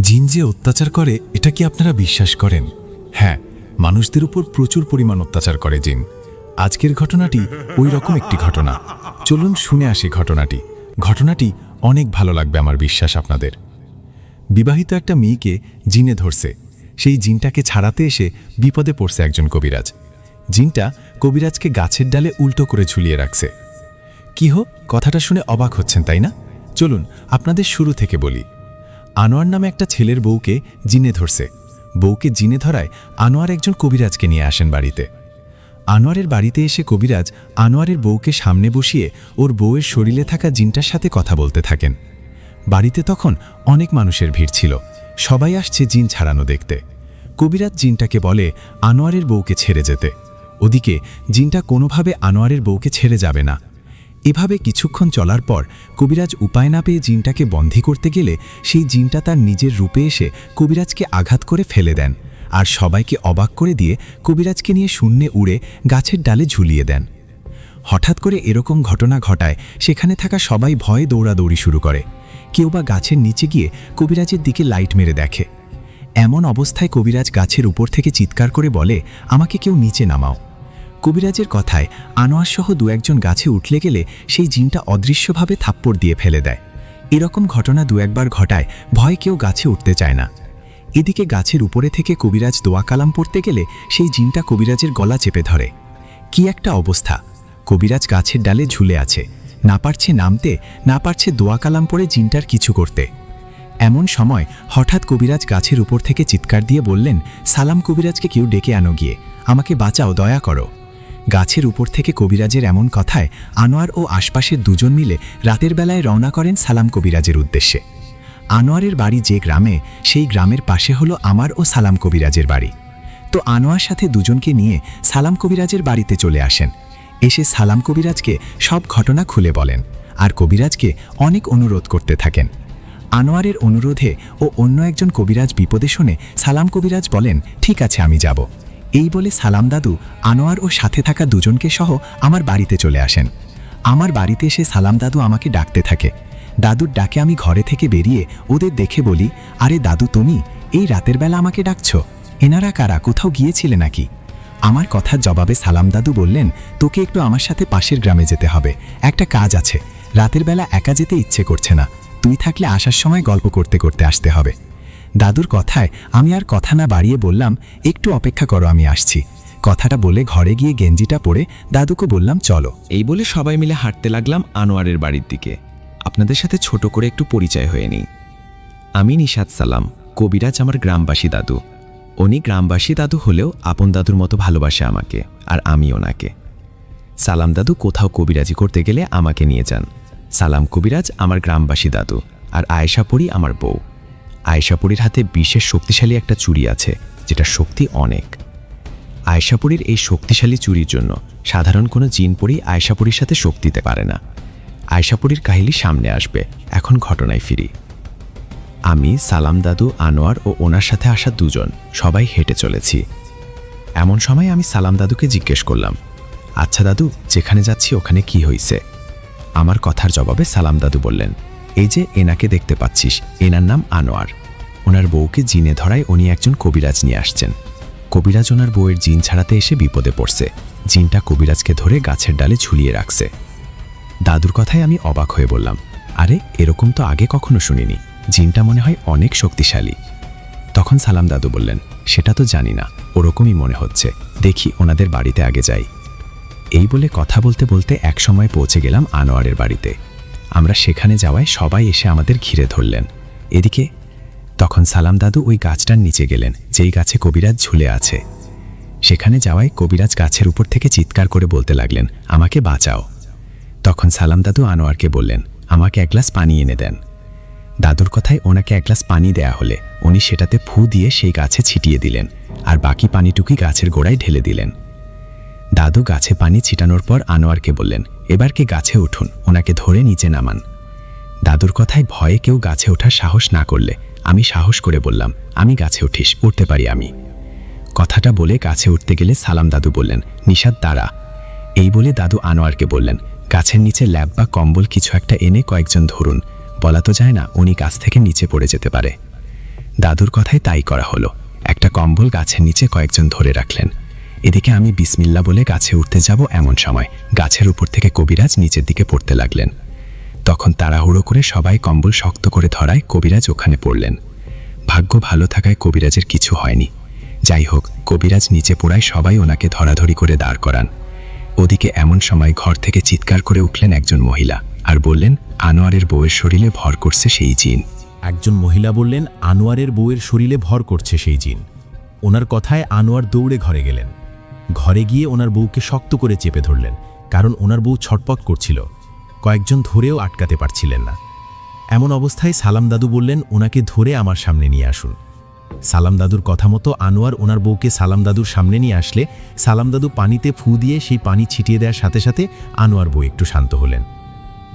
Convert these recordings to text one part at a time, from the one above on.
জিন যে অত্যাচার করে এটা কি আপনারা বিশ্বাস করেন? হ্যাঁ, মানুষদের উপর প্রচুর পরিমাণ অত্যাচার করে জিন। আজকের ঘটনাটি ওই রকম একটি ঘটনা। চলুন শুনে আসি ঘটনাটি অনেক ভালো লাগবে আমার বিশ্বাস আপনাদের। বিবাহিত একটা মেয়েকে জিনে ধরছে। সেই জিনটাকে ছাড়াতে এসে বিপদে পড়ছে একজন কবিরাজ। জিনটা কবিরাজকে গাছের ডালে উল্টো করে ঝুলিয়ে রাখছে। কি হো, কথাটা শুনে অবাক হচ্ছেন তাই না? চলুন আপনাদের শুরু থেকে বলি। আনোয়ার নামে একটা ছেলের বউকে জিনে ধরছে। বউকে জিনে ধরায় আনোয়ার একজন কবিরাজকে নিয়ে আসেন বাড়িতে। আনোয়ারের বাড়িতে এসে কবিরাজ আনোয়ারের বউকে সামনে বসিয়ে ওর বউয়ের শরীরে থাকা জিনটার সাথে কথা বলতে থাকেন। বাড়িতে তখন অনেক মানুষের ভিড় ছিল, সবাই আসছে জিন ছাড়ানো দেখতে। কবিরাজ জিনটাকে বলে আনোয়ারের বউকে ছেড়ে যেতে। ওদিকে জিনটা কোনোভাবে আনোয়ারের বউকে ছেড়ে যাবে না। এভাবে কিছুক্ষণ চলার পর কবিরাজ উপায় না পেয়ে জিনটাকে বন্দী করতে গেলে সেই জিনটা তার নিজের রূপে এসে কবিরাজকে আঘাত করে ফেলে দেন আর সবাইকে অবাক করে দিয়ে কবিরাজকে নিয়ে শূন্যে উড়ে গাছের ডালে ঝুলিয়ে দেন। হঠাৎ করে এরকম ঘটনা ঘটায় সেখানে থাকা সবাই ভয়ে দৌড়াদৌড়ি শুরু করে। কেউ বা গাছের নিচে গিয়ে কবিরাজের দিকে লাইট মেরে দেখে। এমন অবস্থায় কবিরাজ গাছের উপর থেকে চিৎকার করে বলে, আমাকে কেউ নিচে নামাও। কবিরাজের কথায় আনোয়ার সহ দু একজন গাছে উঠলে গেলে সেই জিনটা অদৃশ্যভাবে থাপ্পড় দিয়ে ফেলে দেয়। এরকম ঘটনা দু একবার ঘটায়, ভয়ে কেউ গাছে উঠতে চায় না। এদিকে গাছের উপরে থেকে কবিরাজ দোয়া কালাম পড়তে গেলে সেই জিনটা কবিরাজের গলা চেপে ধরে। কি একটা অবস্থা! কবিরাজ গাছের ডালে ঝুলে আছে, না পারছে নামতে, না পারছে দোয়া কালাম পড়ে জিনটার কিছু করতে। এমন সময় হঠাৎ কবিরাজ গাছের উপর থেকে চিৎকার দিয়ে বললেন, সালাম কবিরাজকে কেউ ডেকে আনো গিয়ে, আমাকে বাঁচাও, দয়া করো। গাছের উপর থেকে কবিরাজের এমন কথায় আনোয়ার ও আশপাশের দুজন মিলে রাতের বেলায় রওনা করেন সালাম কবিরাজের উদ্দেশ্যে। আনোয়ারের বাড়ি যে গ্রামে, সেই গ্রামের পাশে হলো আমার ও সালাম কবিরাজের বাড়ি। তো আনোয়ার সাথে দুজনকে নিয়ে সালাম কবিরাজের বাড়িতে চলে আসেন। এসে সালাম কবিরাজকে সব ঘটনা খুলে বলেন আর কবিরাজকে অনেক অনুরোধ করতে থাকেন। আনোয়ারের অনুরোধে ও অন্য একজন কবিরাজ বিপদে শুনে সালাম কবিরাজ বলেন, ঠিক আছে আমি যাব। এই বলে সালাম দাদু আনোয়ার ও সাথে থাকা দুজনকে সহ আমার বাড়িতে চলে আসেন। আমার বাড়িতে এসে সালাম দাদু আমাকে ডাকতে থাকে। দাদুর ডাকে আমি ঘরে থেকে বেরিয়ে ওদের দেখে বলি, আরে দাদু, তুমি এই রাতের বেলা আমাকে ডাকছো? এনারা কারা, কোথাও গিয়েছিলে নাকি? আমার কথার জবাবে সালাম দাদু বললেন, তোকে একটু আমার সাথে পাশের গ্রামে যেতে হবে, একটা কাজ আছে। রাতের বেলা একা যেতে ইচ্ছে করছে না, তুই থাকলে আসার সময় গল্প করতে করতে আসতে হবে। দাদুর কথায় আমি আর কথা না বাড়িয়ে বললাম, একটু অপেক্ষা করো, আমি আসছি। কথাটা বলে ঘরে গিয়ে গেঞ্জিটা পরে দাদুকে বললাম, চলো। এই বলে সবাই মিলে হাঁটতে লাগলাম আনোয়ারের বাড়ির দিকে। আপনাদের সাথে ছোট করে একটু পরিচয় হয়ে নিই। আমি নিশাত সালাম, কবিরাজ আমার গ্রামবাসী দাদু। উনি গ্রামবাসী দাদু হলেও আপন দাদুর মতো ভালোবাসে আমাকে, আর আমি ওনাকে। সালাম দাদু কোথাও কবিরাজি করতে গেলে আমাকে নিয়ে যান। সালাম কবিরাজ আমার গ্রামবাসী দাদু, আর আয়েশাপুরী আমার বউ। আয়েশাপুরীর হাতে বিশেষ শক্তিশালী একটা চুড়ি আছে, যেটা শক্তি অনেক। আয়েশাপুরীর এই শক্তিশালী চুরির জন্য সাধারণ কোনো জিনপরি আয়েশাপুরীর সাথে শক্তি দিতে পারে না। আয়েশাপুরীর কাহিনী সামনে আসবে, এখন ঘটনায় ফিরি। আমি, সালাম দাদু, আনোয়ার ও ওনার সাথে আসা দুজন সবাই হেঁটে চলেছি। এমন সময় আমি সালাম দাদুকে জিজ্ঞেস করলাম, আচ্ছা দাদু, যেখানে যাচ্ছি ওখানে কি হয়েছে? আমার কথার জবাবে সালাম দাদু বললেন, এই যে এনাকে দেখতে পাচ্ছিস, এনার নাম আনোয়ার। ওনার বউকে জিনে ধরায় উনি একজন কবিরাজ নিয়ে আসছেন। কবিরাজ ওনার বউয়ের জিন ছাড়াতে এসে বিপদে পড়ছে। জিনটা কবিরাজকে ধরে গাছের ডালে ঝুলিয়ে রাখছে। দাদুর কথায় আমি অবাক হয়ে বললাম, আরে এরকম তো আগে কখনো শুনিনি, জিনটা মনে হয় অনেক শক্তিশালী। তখন সালাম দাদু বললেন, সেটা তো জানি না, ওরকমই মনে হচ্ছে, দেখি ওনাদের বাড়িতে আগে যাই। এই বলে কথা বলতে বলতে এক সময় পৌঁছে গেলাম আনোয়ারের বাড়িতে। আমরা সেখানে যাওয়ায় সবাই এসে আমাদের ঘিরে ধরলেন। এদিকে তখন সালাম দাদু ওই গাছটার নিচে গেলেন, যেই গাছে কবিরাজ ঝুলে আছে। সেখানে যাওয়ায় কবিরাজ গাছের উপর থেকে চিৎকার করে বলতে লাগলেন, আমাকে বাঁচাও। তখন সালাম দাদু আনোয়ারকে বললেন, আমাকে এক গ্লাস পানি এনে দেন। দাদুর কথায় ওনাকে এক গ্লাস পানি দেয়া হলে উনি সেটাতে ফু দিয়ে সেই গাছে ছিটিয়ে দিলেন, আর বাকি পানিটুকুই গাছের গোড়ায় ঢেলে দিলেন। দাদু গাছে পানি ছিটানোর পর আনোয়ারকে বললেন, এবার কে গাছে উঠুন, ওনাকে ধরে নিচে নামান। দাদুর কথায় ভয়ে কেউ গাছে ওঠার সাহস না করলে আমি সাহস করে বললাম, আমি গাছে উঠিস, উঠতে পারি আমি। কথাটা বলে গাছে উঠতে গেলে সালাম দাদু বললেন, নিশাত দাঁড়া। এই বলে দাদু আনোয়ারকে বললেন, গাছের নিচে ল্যাব বা কম্বল কিছু একটা এনে কয়েকজন ধরুন, বলা তো যায় না উনি গাছ থেকে নিচে পড়ে যেতে পারে। দাদুর কথায় তাই করা হলো। একটা কম্বল গাছের নিচে কয়েকজন ধরে রাখলেন। এদিকে আমি বিসমিল্লা বলে গাছে উঠতে যাব, এমন সময় গাছের উপর থেকে কবিরাজ নিচের দিকে পড়তে লাগলেন। তখন তাড়াহুড়ো করে সবাই কম্বল শক্ত করে ধরায় কবিরাজ ওখানে পড়লেন। ভাগ্য ভালো থাকায় কবিরাজের কিছু হয়নি। যাই হোক, কবিরাজ নিচে পড়ায় সবাই ওনাকে ধরাধরি করে দাঁড় করান। ওদিকে এমন সময় ঘর থেকে চিৎকার করে উঠলেন একজন মহিলা আর বললেন, আনোয়ারের বউয়ের শরীরে ভর করছে সেই জিন। একজন মহিলা বললেন, আনোয়ারের বউয়ের শরীরে ভর করছে সেই জিন। ওনার কথায় আনোয়ার দৌড়ে ঘরে গেলেন। ঘরে গিয়ে ওনার বউকে শক্ত করে চেপে ধরলেন, কারণ ওনার বউ ছটপট করছিল। কয়েকজন ধরেও আটকাতে পারছিলেন না। এমন অবস্থায় সালাম দাদু বললেন, ওনাকে ধরে আমার সামনে নিয়ে আসুন। সালাম দাদুর কথা মতো আনোয়ার ওনার বউকে সালাম দাদুর সামনে নিয়ে আসলে সালাম দাদু পানিতে ফু দিয়ে সেই পানি ছিটিয়ে দেওয়ার সাথে সাথে আনোয়ার বউ একটু শান্ত হলেন।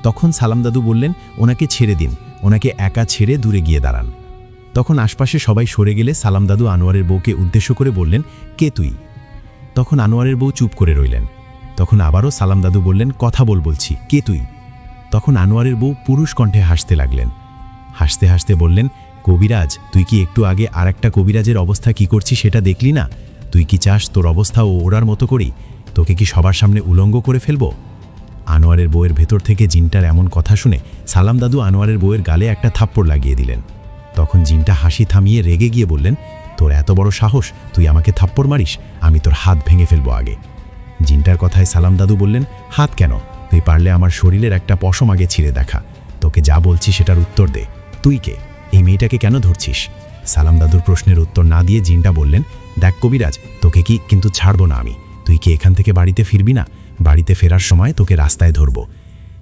তখন সালাম দাদু বললেন, ওনাকে ছেড়ে দিন, ওনাকে একা ছেড়ে দূরে গিয়ে দাঁড়ান। তখন আশপাশে সবাই সরে গেলে সালাম দাদু আনোয়ারের বউকে উদ্দেশ্য করে বললেন, কে তুই? তখন আনোয়ারের বউ চুপ করে রইলেন। তখন আবারও সালাম দাদু বললেন, কথা বলছি, কে তুই? তখন আনোয়ারের বউ পুরুষ কণ্ঠে হাসতে লাগলেন। হাসতে হাসতে বললেন, কবিরাজ, তুই কি একটু আগে আর একটা কবিরাজের অবস্থা কি করছি সেটা দেখলি না? তুই কি চাস তোর অবস্থা ও ওরার মতো করেই? তোকে কি সবার সামনে উলঙ্গ করে ফেলবো? আনোয়ারের বউয়ের ভেতর থেকে জিনটার এমন কথা শুনে সালাম দাদু আনোয়ারের বউয়ের গালে একটা থাপ্পড় লাগিয়ে দিলেন। তখন জিনটা হাসি থামিয়ে রেগে গিয়ে বললেন, তোর এত বড় সাহস, তুই আমাকে থাপ্পড় মারিস? আমি তোর হাত ভেঙে ফেলবো আগে। জিনটার কথায় সালাম দাদু বললেন, হাত কেন? তুই পারলে আমার শরীরের একটা পশম আগে ছিঁড়ে দেখা। তোকে যা বলছি সেটার উত্তর দে। তুই কে? এই মেয়েটাকে কেন ধরছিস? সালাম দাদুর প্রশ্নের উত্তর না দিয়ে জিনটা বললেন, দেখ কবিরাজ, তোকে কিন্তু ছাড়বো না আমি। তুই কি এখান থেকে বাড়িতে ফিরবি না? বাড়িতে ফেরার সময় তোকে রাস্তায় ধরবো।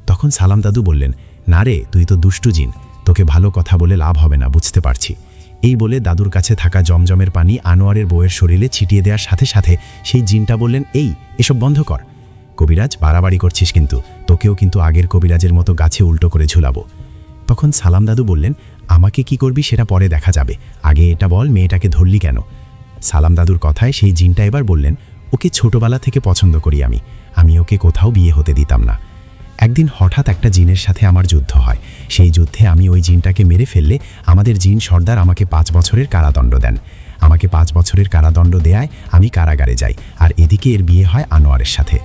তখন সালাম দাদু বললেন, না রে, তুই তো দুষ্টু জিন, তোকে ভালো কথা বলে লাভ হবে না, বুঝতে পারছি। এই বলে দাদুর কাছে থাকা জমজমের পানি আনোয়ারের বউয়ের শরীরে ছিটিয়ে দেওয়ার সাথে সাথে সেই জিনটা বললেন, এসব বন্ধ কর। কবিরাজ, বাড়াবাড়ি করছিস কিন্তু, তোকেও কিন্তু আগের কবিরাজের মতো গাছে উল্টো করে ঝুলাবো। তখন সালাম দাদু বললেন, আমাকে কি করবি সেটা পরে দেখা যাবে, আগে এটা বল, মেয়েটাকে ধরলি কেন? সালাম দাদুর কথায় সেই জিনটা এবার বললেন, ওকে ছোটবেলা থেকে পছন্দ করি আমি ওকে কোথাও বিয়ে হতে দিতাম না। একদিন হঠাৎ একটা জিনের সাথে আমার যুদ্ধ হয়। সেই যুদ্ধে আমি ওই জিনটাকে মেরে ফেললে আমাদের জিন সর্দার আমাকে 5 বছরের কারাদণ্ড দেন। আমাকে 5 বছরের কারাদণ্ড দেয়ায় আমি কারাগারে যাই, আর এদিকে এর বিয়ে হয় আনোয়ারের সাথে।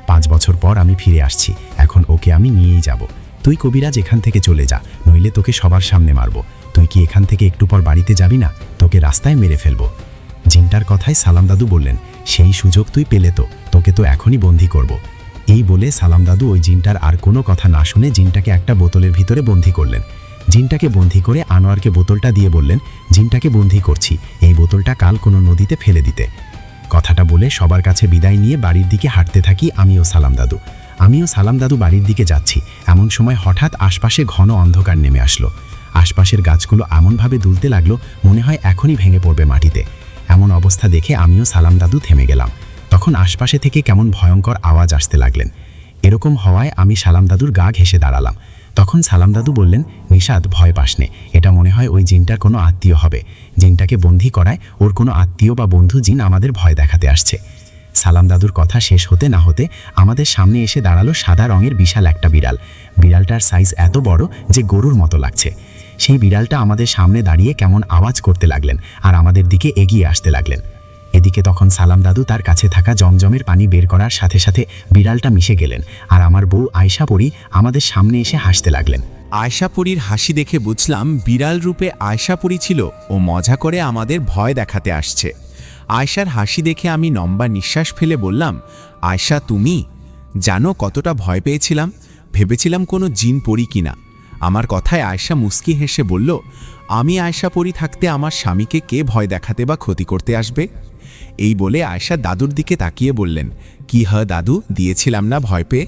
5 বছর পর আমি ফিরে আসছি, এখন ওকে আমি নিয়েই যাব। তুই কবিরাজ এখান থেকে চলে যা, নইলে তোকে সবার সামনে মারব। তুই কি এখান থেকে একটু পর বাড়িতে যাবি না? তোকে রাস্তায় মেরে ফেলব। জিনটার কথায় সালাম দাদু বললেন, সেই সুযোগ তুই পেলে তো, তোকে তো এখনই বন্দী করব। এই বলে সালাম দাদু ওই জিনটার আর কোনো কথা না শুনে জিনটাকে একটা বোতলের ভিতরে বন্দী করলেন। জিনটাকে বন্দী করে আনোয়ারকে বোতলটা দিয়ে বললেন, জিনটাকে বন্দী করছি, এই বোতলটা কাল কোনো নদীতে ফেলে দিতে। কথাটা বলে সবার কাছে বিদায় নিয়ে বাড়ির দিকে হাঁটতে থাকি আমিও সালাম দাদু বাড়ির দিকে যাচ্ছি। এমন সময় হঠাৎ আশপাশে ঘন অন্ধকার নেমে আসলো। আশপাশের গাছগুলো এমনভাবে দুলতে লাগলো, মনে হয় এখনই ভেঙে পড়বে মাটিতে। এমন অবস্থা দেখে আমিও সালাম দাদু থেমে গেলাম। তখন আশপাশে থেকে কেমন ভয়ঙ্কর আওয়াজ আসতে লাগলেন। এরকম হওয়ায় আমি সালাম দাদুর গা ঘেঁষে দাঁড়ালাম। তখন সালাম দাদু বললেন, নিশাদ, ভয় পাস নে, এটা মনে হয় ওই জিনটার কোনো আত্মীয় হবে। জিনটাকে বন্দী করায় ওর কোনো আত্মীয় বা বন্ধু জিন আমাদের ভয় দেখাতে আসছে। সালাম দাদুর কথা শেষ হতে না হতে আমাদের সামনে এসে দাঁড়ালো সাদা রঙের বিশাল একটা বিড়াল। বিড়ালটার সাইজ এত বড় যে গরুর মতো লাগছে। সেই বিড়ালটা আমাদের সামনে দাঁড়িয়ে কেমন আওয়াজ করতে লাগলেন আর আমাদের দিকে এগিয়ে আসতে লাগলেন। এদিকে তখন সালাম দাদু তার কাছে থাকা জমজমের পানি বের করার সাথে সাথে বিড়ালটা মিশে গেলেন, আর আমার বউ আয়শা পরি আমাদের সামনে এসে হাসতে লাগলেন। আয়শাপুরীর হাসি দেখে বুঝলাম বিড়াল রূপে আয়শাপুরী ছিল ও মজা করে আমাদের ভয় দেখাতে আসছে। আয়শার হাসি দেখে আমি লম্বা নিঃশ্বাস ফেলে বললাম, আয়শা, তুমি জানো কতটা ভয় পেয়েছিলাম? ভেবেছিলাম কোনো জিন পড়ি কিনা। আমার কথায় আয়শা মুস্কি হেসে বলল, আমি আয়শা পড়ি থাকতে আমার স্বামীকে কে ভয় দেখাতে বা ক্ষতি করতে আসবে? এই বলে আয়শা দাদুর দিকে তাকিয়ে বললেন, কি দাদু, দিয়েছিলাম না ভয় পেয়ে?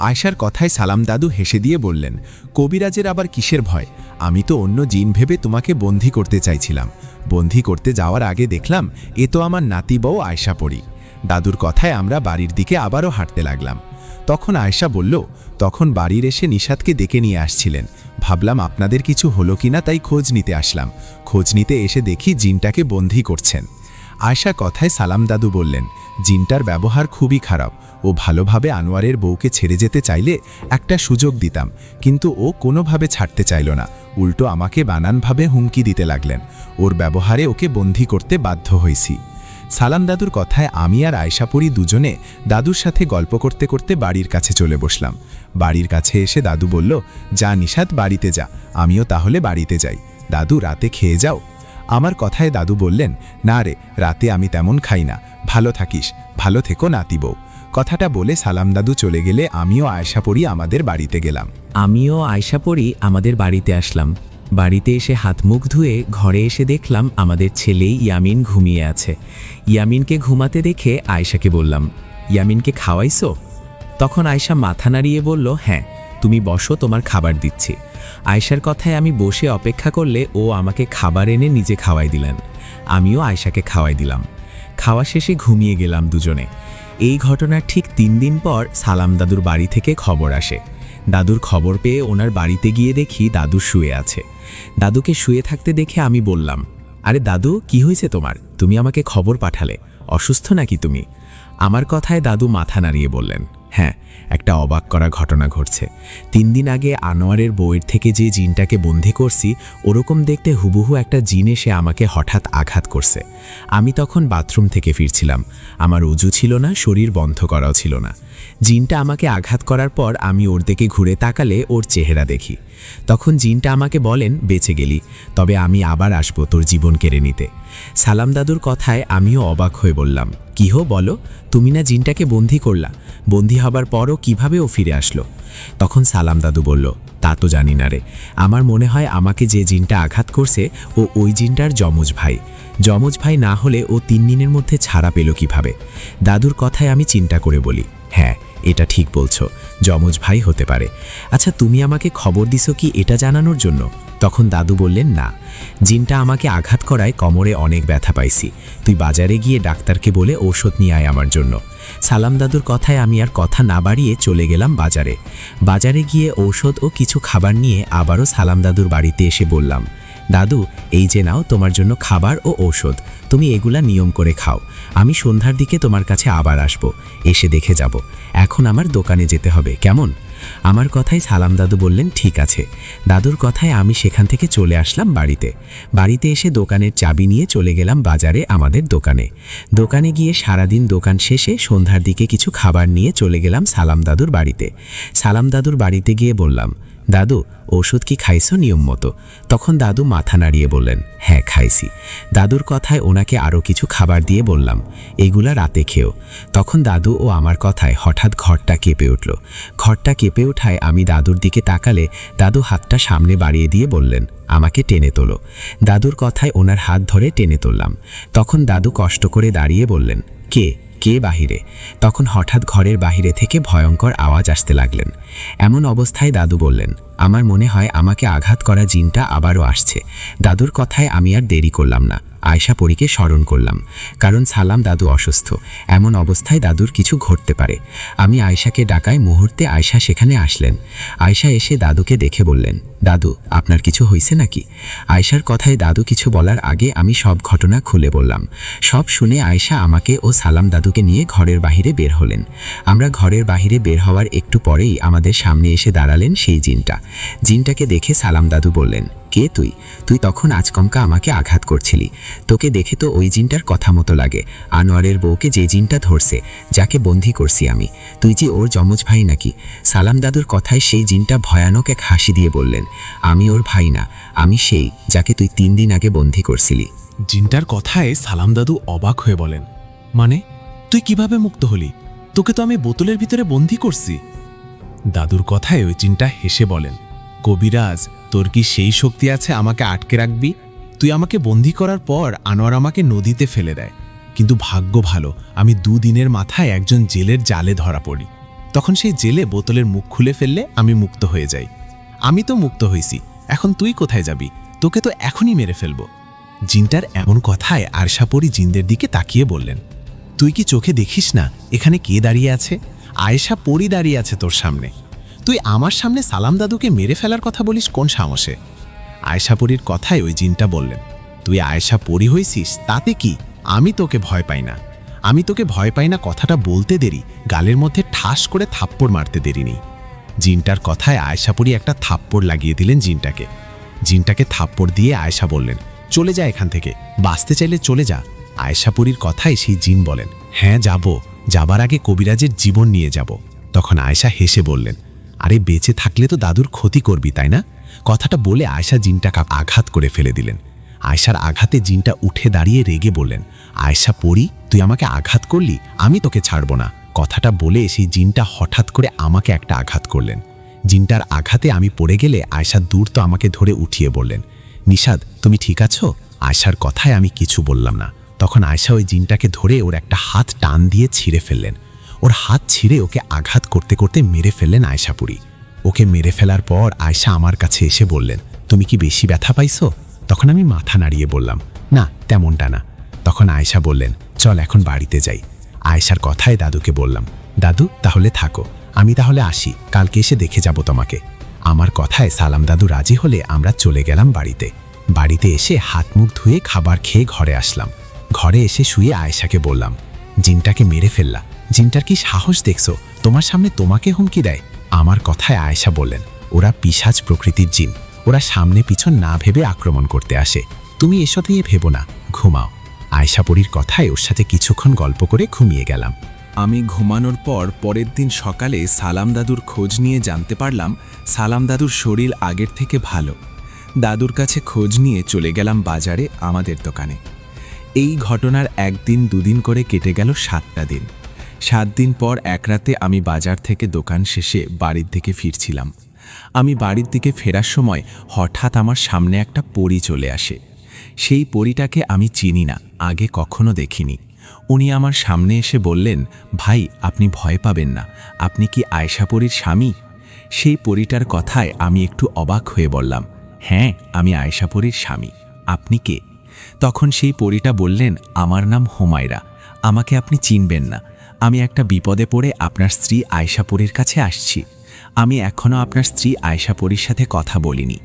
আয়শার কথায় সালাম দাদু হেসে দিয়ে বললেন, কবিরাজের আবার কিসের ভয়? আমি তো অন্য জিন ভেবে তোমাকে বন্দী করতে চাইছিলাম। বন্দী করতে যাওয়ার আগে দেখলাম এ তো আমার নাতি বউ আয়শা পড়ি। দাদুর কথায় আমরা বাড়ির দিকে আবারও হাঁটতে লাগলাম। তখন আয়শা বলল, তখন বাড়ির এসে নিশাদকে ডেকে নিয়ে আসছিলেন। ভাবলাম আপনাদের কিছু হলো কিনা, তাই খোঁজ নিতে আসলাম। খোঁজ নিতে এসে দেখি জিনটাকে বন্দী করছেন। আয়শা কথায় সালাম দাদু বললেন, জিনটার ব্যবহার খুবই খারাপ। ও ভালোভাবে আনোয়ারের বউকে ছেড়ে যেতে চাইলে একটা সুযোগ দিতাম, কিন্তু ও কোনোভাবে ছাড়তে চাইল না, উল্টো আমাকে বানানভাবে হুমকি দিতে লাগলেন। ওর ব্যবহারে ওকে বন্দী করতে বাধ্য হয়েছি। সালাম দাদুর কথায় আমি আর আয়শাপুরী দুজনে দাদুর সাথে গল্প করতে করতে বাড়ির কাছে চলে বসলাম। বাড়ির কাছে এসে দাদু বলল, যা নিশাত, বাড়িতে যা, আমিও তাহলে বাড়িতে যাই। দাদু, রাতে খেয়ে যাও। আমার কথায় দাদু বললেন, না রে, রাতে আমি তেমন খাই না, ভালো থাকিস, ভালো থেকো নাতি বউ। কথাটা বলে সালাম দাদু চলে গেলে আমিও আয়শাপুরী আমাদের বাড়িতে গেলাম। আমিও আয়শা পড়ি আমাদের বাড়িতে আসলাম। বাড়িতে এসে হাত মুখ ধুয়ে ঘরে এসে দেখলাম আমাদের ছেলে ইয়ামিন ঘুমিয়ে আছে। ইয়ামিনকে ঘুমাতে দেখে আয়শাকে বললাম, ইয়ামিনকে খাওয়াইছো? তখন আয়শা মাথা নাড়িয়ে বলল, হ্যাঁ, তুমি বসো, তোমার খাবার দিচ্ছি। আয়শার কথায় আমি বসে অপেক্ষা করলে ও আমাকে খাবার এনে নিজে খাওয়াই দিলেন। আমিও আয়শাকে খাওয়াই দিলাম। খাওয়া শেষে ঘুমিয়ে গেলাম দুজনে। এই ঘটনার ঠিক 3 দিন পর সালাম দাদুর বাড়ি থেকে খবর আসে। দাদুর খবর পেয়ে ওনার বাড়িতে গিয়ে দেখি দাদু শুয়ে আছে। দাদুকে শুয়ে থাকতে দেখে আমি বললাম, আরে দাদু, কি হয়েছে তোমার? তুমি আমাকে খবর পাঠালে, অসুস্থ নাকি তুমি? আমার কথায় দাদু মাথা নাড়িয়ে বললেন, হ্যাঁ, একটা অবাক করা ঘটনা ঘটছে। 3 দিন আগে আনোয়ারের বউয়ের থেকে যে জিনটাকে বন্দী করছি, ওরকম দেখতে হুবহু একটা জিন এসে আমাকে হঠাৎ আঘাত করছে। আমি তখন বাথরুম থেকে ফিরছিলাম। আমার অজু ছিল না, শরীর বন্ধ করাও ছিল না। জিনটা আমাকে আঘাত করার পর আমি ওর দিকে ঘুরে তাকালে ওর চেহারা দেখি। তখন জিনটা আমাকে বলেন, বেঁচে গেলি, তবে আমি আবার আসবো তোর জীবন কেড়ে নিতে। সালাম দাদুর কথায় আমিও অবাক হয়ে বললাম, কি হো বলো, তুমি না জিনটাকে বন্দী করলা? বন্দী হবার পরও কিভাবে ও ফিরে আসলো? তখন সালাম দাদু বলল, তা তো জানি না রে, আমার মনে হয় আমাকে যে জিনটা আঘাত করছে ও ওই জিনটার যমজ ভাই। যমজ ভাই না হলে ও 3 দিনের মধ্যে ছাড়া পেল কিভাবে? দাদুর কথায় আমি চিন্তা করে বলি, হ্যাঁ, এটা ঠিক বলছো, যমজ ভাই হতে পারে। আচ্ছা, তুমি আমাকে খবর দিছো কি এটা জানানোর জন্য? তখন দাদু বললেন, না, জিনটা আমাকে আঘাত করায় কোমরে অনেক ব্যথা পাইছি, তুই বাজারে গিয়ে ডাক্তারকে বলে ঔষধ নিয়ে আয় আমার জন্য। সালাম দাদুর কথায় আমি আর কথা না বাড়িয়ে চলে গেলাম বাজারে। বাজারে গিয়ে ঔষধ ও কিছু খাবার নিয়ে আবারও সালাম দাদুর বাড়িতে এসে বললাম, দাদু, এই যে নাও তোমার জন্য খাবার ও ঔষধ, তুমি এগুলা নিয়ম করে খাও। আমি সন্ধ্যার দিকে তোমার কাছে আবার আসব, এসে দেখে যাব। এখন আমার দোকানে যেতে হবে, কেমন? আমার কথায় সালাম দাদু বললেন, ঠিক আছে। দাদুর কথায় আমি সেখান থেকে চলে আসলাম বাড়িতে। বাড়িতে এসে দোকানের চাবি নিয়ে চলে গেলাম বাজারে আমাদের দোকানে। দোকানে গিয়ে সারাদিন দোকান শেষে সন্ধ্যার দিকে কিছু খাবার নিয়ে চলে গেলাম সালাম দাদুর বাড়িতে। সালাম দাদুর বাড়িতে গিয়ে বললাম, দাদু, ওষুধ কি খাইছো নিয়ম মতো? তখন দাদু মাথা নাড়িয়ে বললেন, হ্যাঁ, খাইছি। দাদুর কথায় ওনাকে আরও কিছু খাবার দিয়ে বললাম, এগুলা রাতে খেও। তখন দাদু ও আমার কথায় হঠাৎ ঘরটা কেঁপে উঠল। ঘরটা কেঁপে ওঠায় আমি দাদুর দিকে তাকালে দাদু হাতটা সামনে বাড়িয়ে দিয়ে বললেন, আমাকে টেনে তোলো। দাদুর কথায় ওনার হাত ধরে টেনে তুললাম। তখন দাদু কষ্ট করে দাঁড়িয়ে বললেন, কে কে বাহিরে? তখন হঠাৎ ঘরের বাহিরে থেকে ভয়ঙ্কর আওয়াজ আসতে লাগলেন। এমন অবস্থায় দাদু বললেন, আমার মনে হয় আমাকে আঘাত করা জিনটা আবারও আসছে। দাদুর কথায় আমি আর দেরি করলাম না, আয়শা পরীকে স্মরণ করলাম, কারণ সালাম দাদু অসুস্থ, এমন অবস্থায় দাদুর কিছু ঘটতে পারে। আমি আয়শাকে ডাকায় মুহূর্তে আয়শা সেখানে আসলেন। আয়শা এসে দাদুকে দেখে বললেন, দাদু, আপনার কিছু হয়েছে নাকি? আয়শার কথায় দাদু কিছু বলার আগে আমি সব ঘটনা খুলে বললাম। সব শুনে আয়শা আমাকে ও সালাম দাদুকে নিয়ে ঘরের বাহিরে বের হলেন। আমরা ঘরের বাহিরে বের হওয়ার একটু পরেই আমাদের সামনে এসে দাঁড়ালেন সেই জিনটা। জিনটাকে দেখে সালাম দাদু বললেন, কে তুই? তুই তখন আচমকা আমাকে আঘাত করছিলি, তোকে দেখে তো ওই জিনটার কথা মতো লাগে, আনোয়ারের বউকে যে জিনটা ধরছে, যাকে বন্দী করছি আমি, তুই যে ওর যমজ ভাই নাকি? সালাম দাদুর কথায় সেই জিনটা ভয়ানক এক হাসি দিয়ে বললেন, আমি ওর ভাই না, আমি সেই যাকে তুই 3 দিন আগে বন্দী করছিলি। জিনটার কথায় সালাম দাদু অবাক হয়ে বলেন, মানে তুই কিভাবে মুক্ত হলি? তোকে তো আমি বোতলের ভিতরে বন্দী করছি। দাদুর কথায় ওই জিনটা হেসে বলেন, কবিরাজ, তোর কি সেই শক্তি আছে আমাকে আটকে রাখবি? তুই আমাকে বন্দী করার পর আনোয়ার আমাকে নদীতে ফেলে দেয়, কিন্তু ভাগ্য ভালো আমি 2 দিনের মাথায় একজন জেলের জালে ধরা পড়ি। তখন সেই জেলে বোতলের মুখ খুলে ফেললে আমি মুক্ত হয়ে যাই। আমি তো মুক্ত হয়েছি, এখন তুই কোথায় যাবি? তোকে তো এখনই মেরে ফেলবো। জিনটার এমন কথায় আয়শাপরী জিনদের দিকে তাকিয়ে বললেন, তুই কি চোখে দেখিস না এখানে কে দাঁড়িয়ে আছে? আয়েশা পরী দাঁড়িয়ে আছে তোর সামনে। তুই আমার সামনে সালাম দাদুকে মেরে ফেলার কথা বলিস কোন সাহসে? আয়েশা পরীর কথায় ওই জিনটা বললেন, তুই আয়েশা পরী হয়েছিস তাতে কি, আমি তোকে ভয় পাই না। আমি তোকে ভয় পাই না কথাটা বলতে দেরি, গালের মধ্যে ঠাস করে থাপ্পড় মারতে দেরি নেই। জিনটার কথায় আয়েশাপুরী একটা থাপ্পড় লাগিয়ে দিলেন জিনটাকে। জিনটাকে থাপ্পড় দিয়ে আয়েশা বললেন, চলে যা এখান থেকে, বাঁচতে চাইলে চলে যা। আয়েশাপুরীর কথায় সেই জিন বলেন, হ্যাঁ যাব, যাবার আগে কবিরাজের জীবন নিয়ে যাব। তখন আয়েশা হেসে বললেন, আরে বেঁচে থাকলে তো দাদুর ক্ষতি করবি, তাই না? কথাটা বলে আয়েশা জিনটাকে আঘাত করে ফেলে দিলেন। আয়েশার আঘাতে জিনটা উঠে দাঁড়িয়ে রেগে বললেন, আয়েশা পড়ি, তুই আমাকে আঘাত করলি, আমি তোকে ছাড়ব না। কথাটা বলে সেই জিনটা হঠাৎ করে আমাকে একটা আঘাত করলেন। জিনটার আঘাতে আমি পড়ে গেলে আয়েশা দূর তো আমাকে ধরে উঠিয়ে বললেন, নিশাদ তুমি ঠিক আছো? আয়েশার কথায় আমি কিছু বললাম না। তখন আয়েশা ওই জিনটাকে ধরে ওর একটা হাত টান দিয়ে ছিঁড়ে ফেললেন। ওর হাত ছিঁড়ে ওকে আঘাত করতে করতে মেরে ফেললেন আয়েশাপুরী। ওকে মেরে ফেলার পর আয়েশা আমার কাছে এসে বললেন, তুমি কি বেশি ব্যথা পাইছো? তখন আমি মাথা নাড়িয়ে বললাম, না তেমনটা না। তখন আয়েশা বললেন, চল এখন বাড়িতে যাই। আয়েশার কথায় দাদুকে বললাম, দাদু তাহলে থাকো, আমি তাহলে আসি, কালকে এসে দেখে যাব তোমাকে। আমার কথায় সালাম দাদু রাজি হলে আমরা চলে গেলাম বাড়িতে। বাড়িতে এসে হাত মুখ ধুয়ে খাবার খেয়ে ঘরে আসলাম। ঘরে এসে শুয়ে আয়েশাকে বললাম, জিনটাকে মেরে ফেললা, জিনটার কি সাহস দেখছো, তোমার সামনে তোমাকে হুমকি দেয়। আমার কথায় আয়েশা বললেন, ওরা পিশাচ প্রকৃতির জিন, ওরা সামনে পিছন না ভেবে আক্রমণ করতে আসে, তুমি এসব নিয়ে ভেবো না, ঘুমাও। আয়েশাপুরীর কথায় ওর সাথে কিছুক্ষণ গল্প করে ঘুমিয়ে গেলাম। আমি ঘুমানোর পর পরের দিন সকালে সালাম দাদুর খোঁজ নিয়ে জানতে পারলাম সালাম দাদুর শরীর আগের থেকে ভালো। দাদুর কাছে খোঁজ নিয়ে চলে গেলাম বাজারে আমাদের দোকানে। এই ঘটনার একদিন দুদিন করে কেটে গেল 7টা দিন। 7 দিন পর এক রাতে আমি বাজার থেকে দোকান শেষে বাড়ির দিকে ফিরছিলাম। আমি বাড়ির দিকে ফেরার সময় হঠাৎ আমার সামনে একটা পরী চলে আসে। সেই পরীটাকে আমি চিনি না, আগে কখনো দেখিনি। উনি আমার সামনে এসে বললেন, ভাই আপনি ভয় পাবেন না, আপনি কি আয়েশাপুরীর স্বামী? সেই পরীটার কথায় আমি একটু অবাক হয়ে বললাম, হ্যাঁ আমি আয়েশাপুরীর স্বামী, আপনি কে? তখন সেই পরীটা বললেন, আমার নাম হুমায়রা, আমাকে আপনি চিনবেন না, আমি একটা বিপদে পড়ে আপনার স্ত্রী আয়েশাপুরীর কাছে আসছি। আমি এখনও আপনার স্ত্রী আয়েশাপুরীর সাথে কথা বলিনি,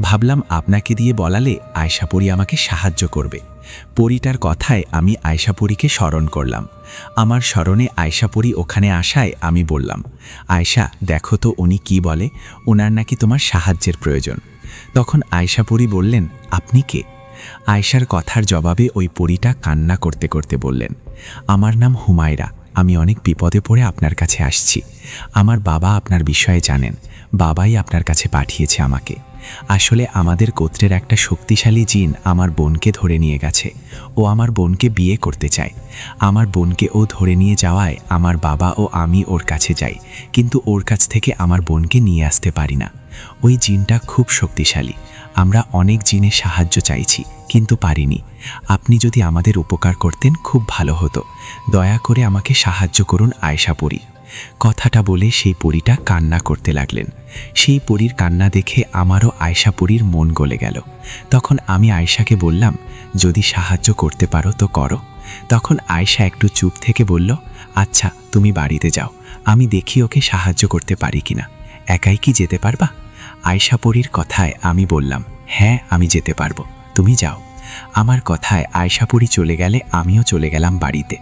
ভাবলাম আপনাকে দিয়ে বলালে আয়েশাপুরী আমাকে সাহায্য করবে। পরীটার কথায় আমি আয়েশাপুরীকে স্মরণ করলাম। আমার স্মরণে আয়েশাপুরী ওখানে আসায় আমি বললাম, আয়েশা দেখো তো উনি কি বলে, ওনার নাকি তোমার সাহায্যের প্রয়োজন। তখন আয়েশাপুরী বললেন, আপনি কে? আয়েশার কথার জবাবে ওই পরীটা কান্না করতে করতে বললেন, আমার নাম হুমায়রা, আমি অনেক বিপদে পড়ে আপনার কাছে আসছি। আমার বাবা আপনার বিষয়ে জানেন, বাবাই আপনার কাছে পাঠিয়েছে আমাকে। আসলে আমাদের গোত্রের একটা শক্তিশালী জিন আমার বোনকে ধরে নিয়ে গেছে, ও আমার বোনকে বিয়ে করতে চায়। আমার বোনকে ও ধরে নিয়ে যাওয়ায় আমার বাবা ও আমি ওর কাছে যাই, কিন্তু ওর কাছ থেকে আমার বোনকে নিয়ে আসতে পারি না। ওই জিনটা খুব শক্তিশালী, আমরা অনেক জিনের সাহায্য চাইছি কিন্তু পারিনি। আপনি যদি আমাদের উপকার করতেন খুব ভালো হতো, দয়া করে আমাকে সাহায্য করুন আয়েশাপুরী। কথাটা বলে সেই পরীটা কান্না করতে লাগলেন। সেই পরীর কান্না দেখে আমারও আয়েশাপুরীর মন গলে গেল। তখন আমি আয়েশাকে বললাম, যদি সাহায্য করতে পারো তো করো। তখন আয়েশা একটু চুপ থেকে বলল, আচ্ছা তুমি বাড়িতে যাও, আমি দেখি ওকে সাহায্য করতে পারি কিনা। একাই কি যেতে পারবা? আয়েশাপুরীর কথায় আমি বললাম, হ্যাঁ আমি যেতে পারবো, তুমি যাও। আমার কথায় আয়েশাপুরী চলে গেলে আমিও চলে গেলাম বাড়িতে।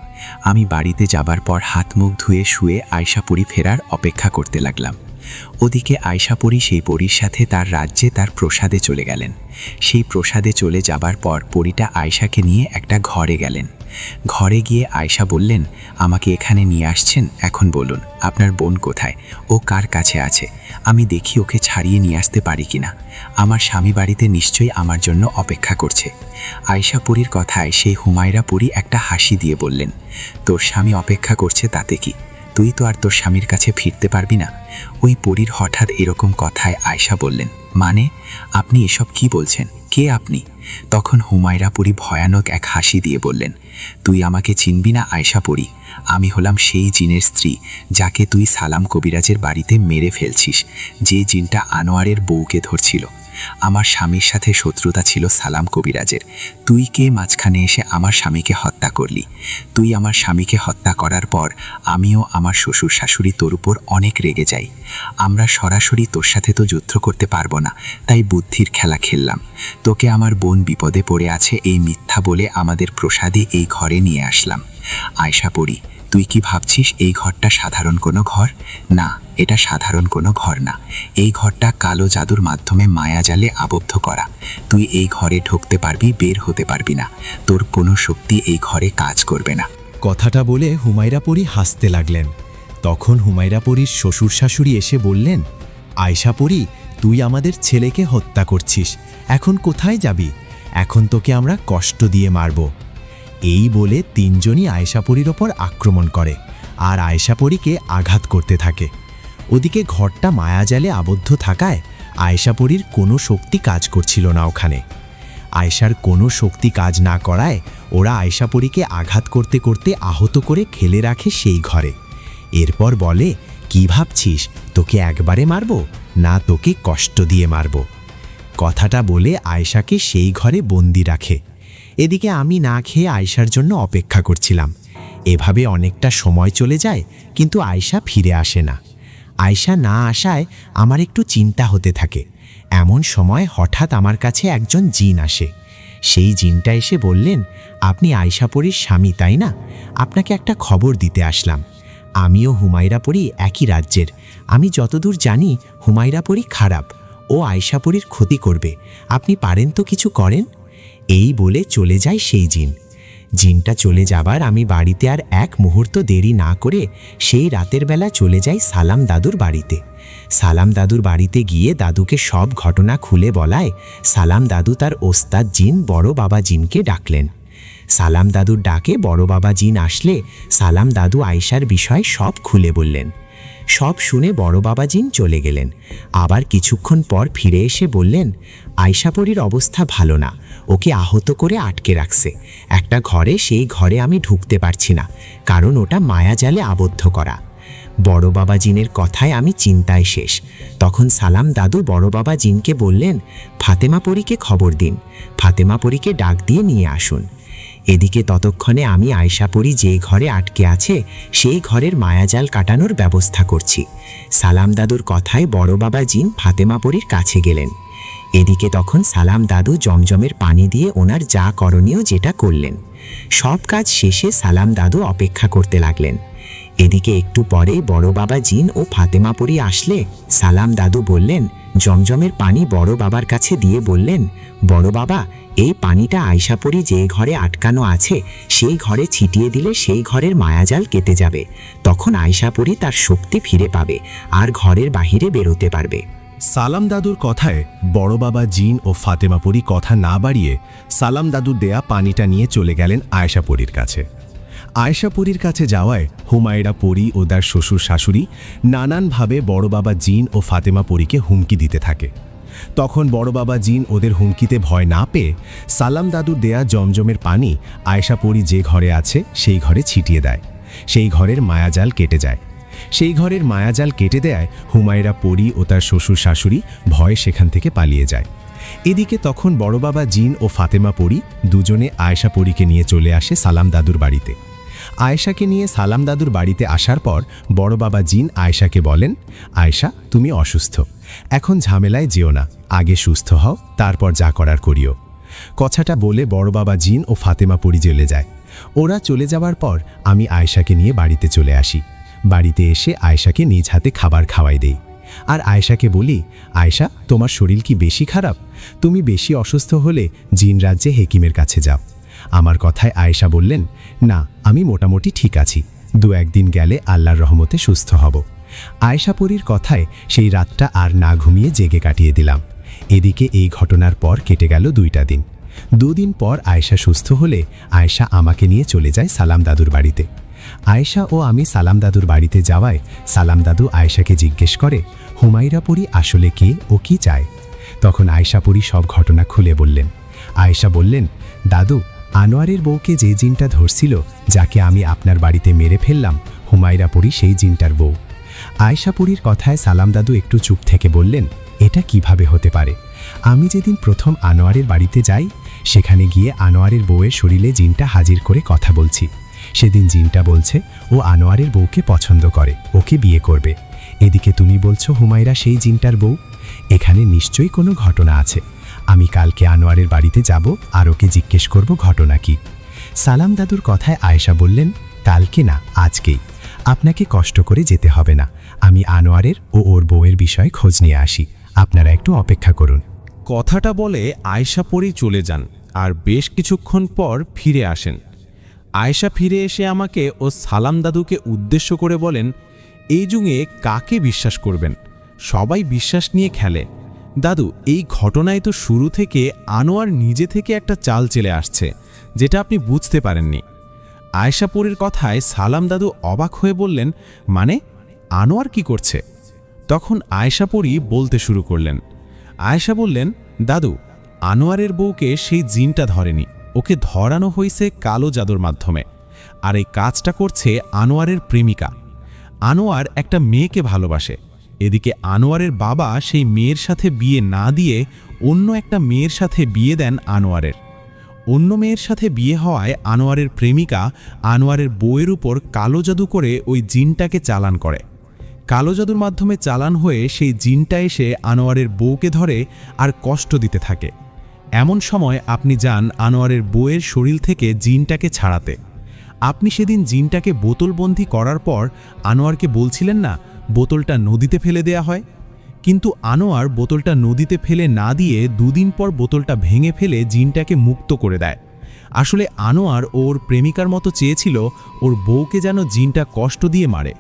আমি বাড়িতে যাবার পর হাত মুখ ধুয়ে শুয়ে আয়েশাপুরী ফেরার অপেক্ষা করতে লাগলাম। ওদিকে আয়েশাপুরী সেই পরীর সাথে তার রাজ্যে তার প্রসাদে চলে গেলেন। সেই প্রসাদে চলে যাবার পর পরীটা আয়েশাকে নিয়ে একটা ঘরে গেলেন। ঘরে গিয়ে আয়েশা বললেন, আমাকে এখানে নিয়ে আসছেন, এখন বলুন আপনার বোন কোথায়, ও কার কাছে আছে, আমি দেখি ওকে ছাড়িয়ে নিয়ে আসতে পারি কিনা। আমার স্বামী বাড়িতে নিশ্চয়ই আমার জন্য অপেক্ষা করছে। আয়েশাপুরীর কথায় সেই হুমায়রা পরী একটা হাসি দিয়ে বললেন, তোর স্বামী অপেক্ষা করছে তাতে কি, তুই তো আর তোর স্বামীর কাছে ফিরতে পারবি না। ওই পরীর হঠাৎ এরকম কথায় আয়েশা বললেন, মানে আপনি এসব কি বলছেন, কে আপনি? তখন হুমায়রা পরী ভয়ানক এক হাসি দিয়ে বললেন, তুই আমাকে চিনবি না আয়েশাপুরী, আমি হলাম সেই জিনের স্ত্রী যাকে তুই সালাম কবিরাজের বাড়িতে মেরে ফেলছিস, যে জিনটা আনোয়ারের বউকে ধরছিল। আমার স্বামীর সাথে শত্রুতা ছিল সালাম কবিরাজের। তুই কে মাঝখানে এসে আমার স্বামীকে হত্যা করলি? তুই আমার স্বামীকে হত্যা করার পর আমিও আমার শ্বশুর শাশুড়ি তোর উপর অনেক রেগে যাই। আমরা সরাসরি তোর সাথে তো যুদ্ধ করতে পারবো না, তাই বুদ্ধির খেলা খেললাম। তোকে আমার বোন বিপদে পড়ে আছে এই মিথ্যা বলে আমাদের প্রসাদে এই ঘরে নিয়ে আসলাম। আয়শা পড়ি, তুই কি ভাবছিস এই ঘরটা সাধারণ কোনো ঘর? না, এটা সাধারণ কোনো ঘর না। এই ঘরটা কালো জাদুর মাধ্যমে মায়াজালে আবদ্ধ করা। তুই এই ঘরে ঢুকতে পারবি, বের হতে পারবি না। তোর কোনো শক্তি এই ঘরে কাজ করবে না। কথাটা বলে হুমায়রা পরী হাসতে লাগলেন। তখন হুমায়রা পরীর শ্বশুর শাশুড়ি এসে বললেন, আয়শা পরী, তুই আমাদের ছেলেকে হত্যা করছিস, এখন কোথায় যাবি? এখন তোকে আমরা কষ্ট দিয়ে মারব। এই বলে তিনজনই আয়শা পরীর ওপর আক্রমণ করে আর আয়শা পরীকে আঘাত করতে থাকে। ওদিকে ঘরটা মায়াজালে আবদ্ধ থাকায় আয়শা পরীর কোনো শক্তি কাজ করছিল না ওখানে। আয়শার কোনো শক্তি কাজ না করায় ওরা আয়শা পরীকে আঘাত করতে করতে আহত করে ফেলে রাখে সেই ঘরে। এরপর বলে, কি ভাবছিস তোকে একবারে মারব, না তোকে কষ্ট দিয়ে মারব? কথাটা বলে আয়শাকে সেই ঘরে বন্দি রাখে। এদিকে আমি না খেয়ে আয়শার জন্য অপেক্ষা করছিলাম। এভাবে অনেকটা সময় চলে যায়, কিন্তু আয়শা ফিরে আসে না। আয়শা না আসায় আমার একটু চিন্তা হতে থাকে। এমন সময় হঠাৎ আমার কাছে একজন জিন আসে। সেই জিনটা এসে বললেন, আপনি আয়শা পরীর স্বামী তাই না? আপনাকে একটা খবর দিতে আসলাম। আমিও হুমায়রা পরী একই রাজ্যের। আমি যতদূর জানি হুমায়রা পরী খারাপ, ও আয়শা পরীর ক্ষতি করবে। আপনি পারেন তো কিছু করেন? এই বলে চলে যায় সেই জিন। জিনটা চলে যাবার আমি বাড়িতে আর এক মুহূর্ত দেরি না করে সেই রাতের বেলা চলে যাই সালাম দাদুর বাড়িতে। সালাম দাদুর বাড়িতে গিয়ে দাদুকে সব ঘটনা খুলে বলায় সালাম দাদু তার ওস্তাদ জিন বড় বাবা জিনকে ডাকলেন। সালাম দাদুর ডাকে বড় বাবা জিন আসলে সালাম দাদু আয়শার বিষয় সব খুলে বললেন। সব শুনে বড় বাবা জিন চলে গেলেন। আবার কিছুক্ষণ পর ফিরে এসে বললেন, আয়শা পরীর অবস্থা ভালো না, ওকে আহত করে আটকে রাখছে একটা ঘরে। সেই ঘরে আমি ঢুকতে পারছি না, কারণ ওটা মায়াজালে আবদ্ধ করা। বড় বাবা জিনের কথায় আমি চিন্তায় শেষ। তখন সালাম দাদু বড় বাবা জিনকে বললেন, ফাতেমা পরীকে খবর দিন, ফাতেমা পরীকে ডাক দিয়ে নিয়ে আসুন। এদিকে ততক্ষণে আমি আয়শা পরী যে ঘরে আটকে আছে সেই ঘরের মায়াজাল কাটানোর ব্যবস্থা করছি। সালাম দাদুর কথায় বড় বাবা জিন ফাতেমা পরীর কাছে গেলেন। এদিকে তখন সালাম দাদু জমজমের পানি দিয়ে ওনার যা করণীয় যেটা করলেন। সব কাজ শেষে সালাম দাদু অপেক্ষা করতে লাগলেন। এদিকে একটু পরে বড় বাবা জিন ও ফাতেমা পরী আসলে সালাম দাদু বললেন, জমজমের পানি বড় বাবার কাছে দিয়ে বললেন, বড় বাবা, এই পানিটা আয়শা পরী যে ঘরে আটকানো আছে সেই ঘরে ছিটিয়ে দিলে সেই ঘরের মায়াজাল কেটে যাবে। তখন আয়শা পরী তার শক্তি ফিরে পাবে আর ঘরের বাহিরে বেরোতে পারবে। সালাম দাদুর কথায় বড় বাবা জিন ও ফাতেমা পরী কথা না বাড়িয়ে সালাম দাদুর দেয়া পানিটা নিয়ে চলে গেলেন আয়শা পরীর কাছে। আয়শা পরীর কাছে যাওয়ায় হুমায়রা পরী ও তার শ্বশুর শাশুড়ি নানানভাবে বড় বাবা জিন ও ফাতেমা পরীকে হুমকি দিতে থাকে। তখন বড় বাবা জিন ওদের হুমকিতে ভয় না পেয়ে সালাম দাদুর দেয়া জমজমের পানি আয়শা পরী যে ঘরে আছে সেই ঘরে ছিটিয়ে দেয়। সেই ঘরের মায়াজাল কেটে যায়। সেই ঘরের মায়াজাল কেটে দেয় হুমায়রা পরী ও তার শ্বশুর শাশুড়ি ভয়ে সেখান থেকে পালিয়ে যায়। এদিকে তখন বড় বাবা জিন ও ফাতেমা পরী দুজনে আয়শা পরীকে নিয়ে চলে আসে সালাম দাদুর বাড়িতে। আয়শাকে নিয়ে সালাম দাদুর বাড়িতে আসার পর বড় বাবা জিন আয়শাকে বলেন, আয়শা, তুমি অসুস্থ, এখন ঝামেলায় যেও না, আগে সুস্থ হও, তারপর যা করার করিও। কথাটা বলে বড় বাবা জিন ও ফাতেমা পরী চলে যায়। ওরা চলে যাওয়ার পর আমি আয়শাকে নিয়ে বাড়িতে চলে আসি। বাড়িতে এসে আয়শাকে নিজ হাতে খাবার খাওয়াই দেই। আর আয়শাকে বলি, আয়শা, তোমার শরীর কি বেশি খারাপ? তুমি বেশি অসুস্থ হলে জিন রাজ্যে হেকিমের কাছে যাও। আমার কথায় আয়েশা বললেন, না, আমি মোটামুটি ঠিক আছি, 2-1 দিন গেলে আল্লাহর রহমতে সুস্থ হব। আয়েশা পরীর কথায় সেই রাতটা আর না ঘুমিয়ে জেগে কাটিয়ে দিলাম। এদিকে এই ঘটনার পর কেটে গেল 2টা দিন। 2 দিন পর আয়েশা সুস্থ হলে আয়েশা আমাকে নিয়ে চলে যায় সালাম দাদুর বাড়িতে। আয়েশা ও আমি সালাম দাদুর বাড়িতে যাওয়ায় সালাম দাদু আয়েশাকে জিজ্ঞেস করে, হুমায়রা পরী আসলে কে ও কি চায়? তখন আয়েশা পরী সব ঘটনা খুলে বললেন। আয়েশা বললেন, দাদু, আনোয়ারের বউকে যে জিনটা ধরছিল, যাকে আমি আপনার বাড়িতে মেরে ফেললাম, হুমায়রা পরী সেই জিনটার বউ। আয়েশা পরীর কথায় সালাম দাদু একটু চুপ থেকে বললেন, এটা কিভাবে হতে পারে? আমি যেদিন প্রথম আনোয়ারের বাড়িতে যাই, সেখানে গিয়ে আনোয়ারের বউয়ের শরীরে জিনটা হাজির করে কথা বলছি। সেদিন জিনটা বলছে ও আনোয়ারের বউকে পছন্দ করে, ওকে বিয়ে করবে। এদিকে তুমি বলছো হুমায়রা সেই জিনটার বউ। এখানে নিশ্চয়ই কোনো ঘটনা আছে। আমি কালকে আনোয়ারের বাড়িতে যাব আর ওকে জিজ্ঞেস করব ঘটনা কি। সালাম দাদুর কথায় আয়েশা বললেন, কালকে না, আজকেই। আপনাকে কষ্ট করে যেতে হবে না, আমি আনোয়ারের ও ওর বউয়ের বিষয়ে খোঁজ নিয়ে আসি, আপনারা একটু অপেক্ষা করুন। কথাটা বলে আয়েশা পরি চলে যান আর বেশ কিছুক্ষণ পর ফিরে আসেন। আয়েশা ফিরে এসে আমাকে ও সালাম দাদুকে উদ্দেশ্য করে বলেন, এই যুগে কাকে বিশ্বাস করবেন? সবাই বিশ্বাস নিয়ে খেলে। দাদু, এই ঘটনায় তো শুরু থেকে আনোয়ার নিজে থেকে একটা চাল চেলে আসছে, যেটা আপনি বুঝতে পারেননি। আয়েশা পরির কথায় সালাম দাদু অবাক হয়ে বললেন, মানে আনোয়ার কি করছে? তখন আয়েশা পরি বলতে শুরু করলেন। আয়েশা বললেন, দাদু, আনোয়ারের বউকে সেই জিনটা ধরেনি, ওকে ধরানো হয়েছে কালো জাদুর মাধ্যমে। আর এই কাজটা করছে আনোয়ারের প্রেমিকা। আনোয়ার একটা মেয়েকে ভালোবাসে। এদিকে আনোয়ারের বাবা সেই মেয়ের সাথে বিয়ে না দিয়ে অন্য একটা মেয়ের সাথে বিয়ে দেন আনোয়ারের। অন্য মেয়ের সাথে বিয়ে হওয়ায় আনোয়ারের প্রেমিকা আনোয়ারের বউয়ের উপর কালো জাদু করে ওই জিনটাকে চালান করে। কালো জাদুর মাধ্যমে চালান হয়ে সেই জিনটা এসে আনোয়ারের বউকে ধরে আর কষ্ট দিতে থাকে। এমন সময় আপনি যান আনোয়ারের বউয়ের শরীর থেকে জিনটাকে ছাড়াতে। আপনি সেদিন জিনটাকে বোতলবন্দি করার পর আনোয়ারকে বলছিলেন না বোতলটা নদীতে ফেলে দেয়া হয়, কিন্তু আনোয়ার বোতলটা নদীতে ফেলে না দিয়ে দুদিন পর বোতলটা ভেঙে ফেলে জিনটাকে মুক্ত করে দেয়। আসলে আনোয়ার ওর প্রেমিকার মতো চেয়েছিল ওর বউকে যেন জিনটা কষ্ট দিয়ে মারে।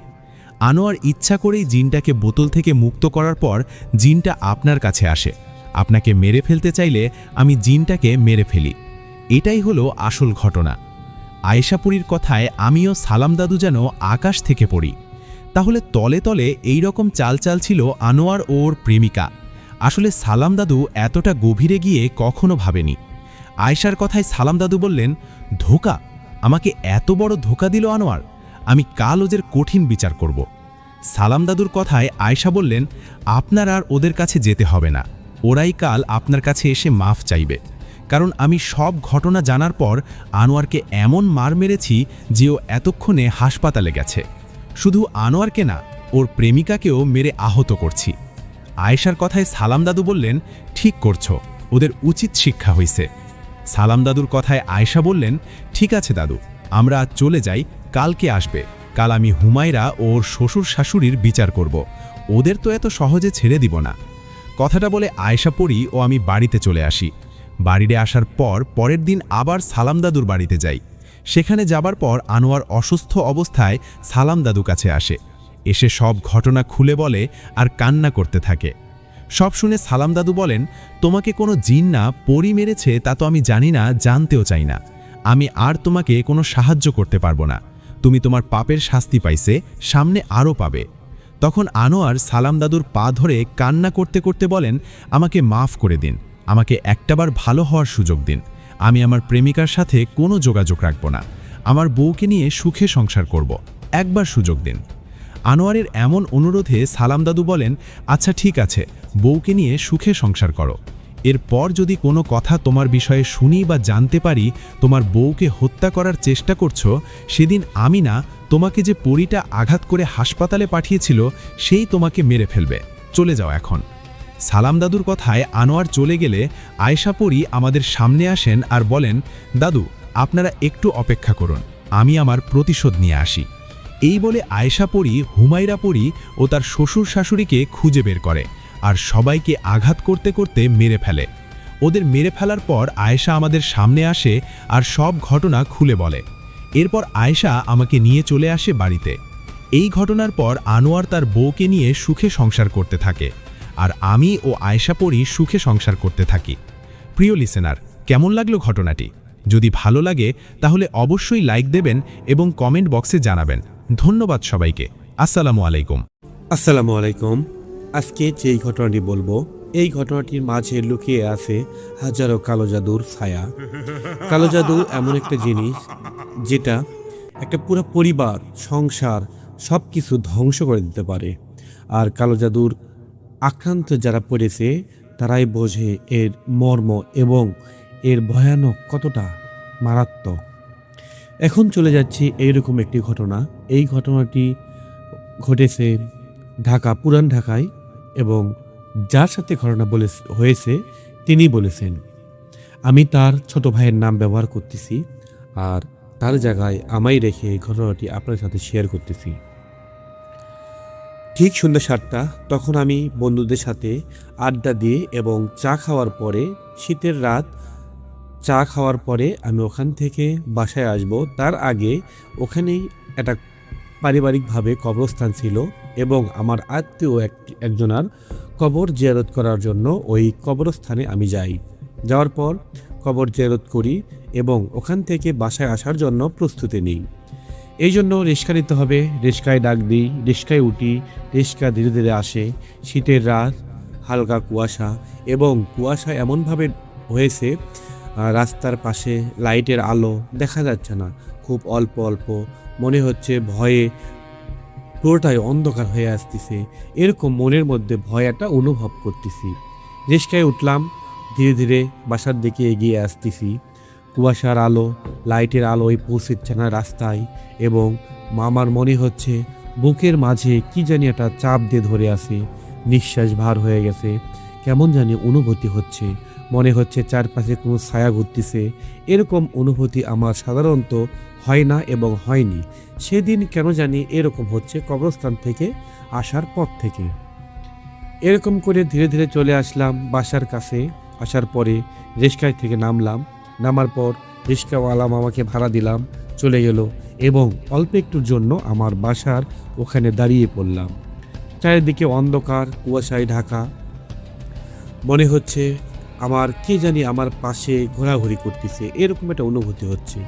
আনোয়ার ইচ্ছা করেই জিনটাকে বোতল থেকে মুক্ত করার পর জিনটা আপনার কাছে আসে। আপনাকে মেরে ফেলতে চাইলে আমি জিনটাকে মেরে ফেলি। এটাই হলো আসল ঘটনা। আয়েশাপুরীর কথায় আমিও সালাম দাদু যেন আকাশ থেকে পড়ি। তাহলে তলে তলে এই রকম চাল ছিল আনোয়ার ও ওর প্রেমিকা। আসলে সালাম দাদু এতটা গভীরে গিয়ে কখনো ভাবেনি। আয়েশার কথায় সালাম দাদু বললেন, ধোঁকা? আমাকে এত বড় ধোঁকা দিল আনোয়ার, আমি কাল ওদের কঠিন বিচার করব। সালাম দাদুর কথায় আয়েশা বললেন, আপনার আর ওদের কাছে যেতে হবে না, ওরাই কাল আপনার কাছে এসে মাফ চাইবে। কারণ আমি সব ঘটনা জানার পর আনোয়ারকে এমন মার মেরেছি যে ও এতক্ষণে হাসপাতালে গেছে। শুধু আনোয়ারকে না, ওর প্রেমিকাকেও মেরে আহত করছি। আয়েশার কথায় সালাম দাদু বললেন, ঠিক করছো, ওদের উচিত শিক্ষা হয়েছে। সালাম দাদুর কথায় আয়েশা বললেন, ঠিক আছে দাদু, আমরা আজ চলে যাই, কালকে আসবে। কাল আমি হুমায়রা ও ওর শ্বশুর শাশুড়ির বিচার করব, ওদের তো এত সহজে ছেড়ে দিব না। কথাটা বলে আয়েশা পড়ি ও আমি বাড়িতে চলে আসি। বাড়িতে আসার পর পরের দিন আবার সালাম দাদুর বাড়িতে যাই। সেখানে যাবার পর আনোয়ার অসুস্থ অবস্থায় সালাম দাদু কাছে আসে। এসে সব ঘটনা খুলে বলে আর কান্না করতে থাকে। সব শুনে সালাম দাদু বলেন, তোমাকে কোনো জিন না পরি মেরেছে তা তো আমি জানি না, জানতেও চাই না। আমি আর তোমাকে কোনো সাহায্য করতে পারবো না। তুমি তোমার পাপের শাস্তি পাইছে, সামনে আরও পাবে। তখন আনোয়ার সালাম দাদুর পা ধরে কান্না করতে করতে বলেন, আমাকে মাফ করে দিন, আমাকে একটাবার ভালো হওয়ার সুযোগ দিন। আমি আমার প্রেমিকার সাথে কোনো যোগাযোগ রাখব না, আমার বউকে নিয়ে সুখে সংসার করব, একবার সুযোগ দিন। আনোয়ারের এমন অনুরোধে সালাম দাদু বলেন, আচ্ছা ঠিক আছে, বউকে নিয়ে সুখে সংসার করো। এরপর যদি কোনো কথা তোমার বিষয়ে শুনি বা জানতে পারি তোমার বউকে হত্যা করার চেষ্টা করছো, সেদিন আমি না, তোমাকে যে পরীটা আঘাত করে হাসপাতালে পাঠিয়েছিল সেই তোমাকে মেরে ফেলবে। চলে যাও এখন। সালাম দাদুর কথায় আনোয়ার চলে গেলে আয়েশা পরি আমাদের সামনে আসেন আর বলেন, দাদু, আপনারা একটু অপেক্ষা করুন, আমি আমার প্রতিশোধ নিয়ে আসি। এই বলে আয়েশা পরি হুমায়রা পরি ও তার শ্বশুর শাশুড়িকে খুঁজে বের করে আর সবাইকে আঘাত করতে করতে মেরে ফেলে। ওদের মেরে ফেলার পর আয়েশা আমাদের সামনে আসে আর সব ঘটনা খুলে বলে। এরপর আয়েশা আমাকে নিয়ে চলে আসে বাড়িতে। এই ঘটনার পর আনোয়ার তার বউকে নিয়ে সুখে সংসার করতে থাকে আর আমি ও আয়েশা পরি সুখে সংসার করতে থাকি। প্রিয় লিসেনার, কেমন লাগলো ঘটনাটি? যদি ভালো লাগে তাহলে অবশ্যই লাইক দেবেন এবং কমেন্ট বক্সে জানাবেন। ধন্যবাদ সবাইকে। আসসালামু আলাইকুম। আসসালামু আলাইকুম। আজকে যেই ঘটনাটি বলবো, এই ঘটনাটির মাঝে লুকিয়ে আছে হাজারো কালো জাদুর ছায়া। কালো জাদু এমন একটা জিনিস যেটা একটা পুরো পরিবার, সংসার সব কিছু ধ্বংস করে দিতে পারে। আর কালো জাদুর আক্রান্ত যারা পড়েছে তারাই বোঝে এর মর্ম এবং এর ভয়ানক কতটা মারাত্মক। এখন চলে যাচ্ছি এইরকম একটি ঘটনা। এই ঘটনাটি ঘটেছে পুরান ঢাকায়, এবং যার সাথে ঘটনা হয়েছে তিনি বলেছেন। আমি তার ছোট ভাইয়ের নাম ব্যবহার করতেছি, আর তার জায়গায় আমায় রেখে এই ঘটনাটি আপনার সাথে শেয়ার করতেছি। ঠিক সন্ধ্যা 7টা, তখন আমি বন্ধুদের সাথে আড্ডা দিয়ে এবং চা খাওয়ার পরে, শীতের রাত, চা খাওয়ার পরে আমি ওখান থেকে বাসায় আসব। তার আগে ওখানেই একটা পারিবারিকভাবে কবরস্থান ছিল, এবং আমার আত্মীয় একজনার কবর জিয়ারত করার জন্য ওই কবরস্থানে আমি যাই। যাওয়ার পর কবর জিয়ারত করি এবং ওখান থেকে বাসায় আসার জন্য প্রস্তুতি নিই। এই জন্য রিক্সা নিতে হবে, রিক্সায় ডাক দিই, রিক্সায় উঠি, রিক্সা ধীরে ধীরে আসে। শীতের রাত, হালকা কুয়াশা, এবং কুয়াশা এমনভাবে হয়েছে রাস্তার পাশে লাইটের আলো দেখা যাচ্ছে না, খুব অল্প অল্প, মনে হচ্ছে ভয়ে পুরোটাই অন্ধকার হয়ে আসতেছে। এরকম মনের মধ্যে ভয় একটা অনুভব করতেছি। রিক্সায় উঠলাম, ধীরে ধীরে বাসার দিকে এগিয়ে আসতেছি। কুয়াশার আলো, লাইটের আলোয় পৌঁছচ্ছে না রাস্তায়, এবং আমার মনে হচ্ছে বুকের মাঝে কি জানি একটা চাপ দিয়ে ধরে আছে, নিঃশ্বাস ভার হয়ে গেছে, কেমন জানি অনুভূতি হচ্ছে, মনে হচ্ছে চারপাশে কোনো ছায়া ঘুরতেছে। এরকম অনুভূতি আমার সাধারণত হয় না এবং হয়নি। সেদিন কেন জানি এরকম হচ্ছে কবরস্থান থেকে আসার পর থেকে। এরকম করে ধীরে ধীরে চলে আসলাম বাসার কাছে। আসার পরে রিক্সায় থেকে নামার পর রিক্সাওয়ালা মামাকে ভাড়া দিলাম, চলে গেল, এবং অল্প একটুর জন্য আমার বাসার ওখানে দাঁড়িয়ে পড়লাম। চারিদিকে অন্ধকার, কুয়াশায় ঢাকা, মনে হচ্ছে আমার কে জানি আমার পাশে ঘোরাঘুরি করতেছে, এরকম একটা অনুভূতি হচ্ছে।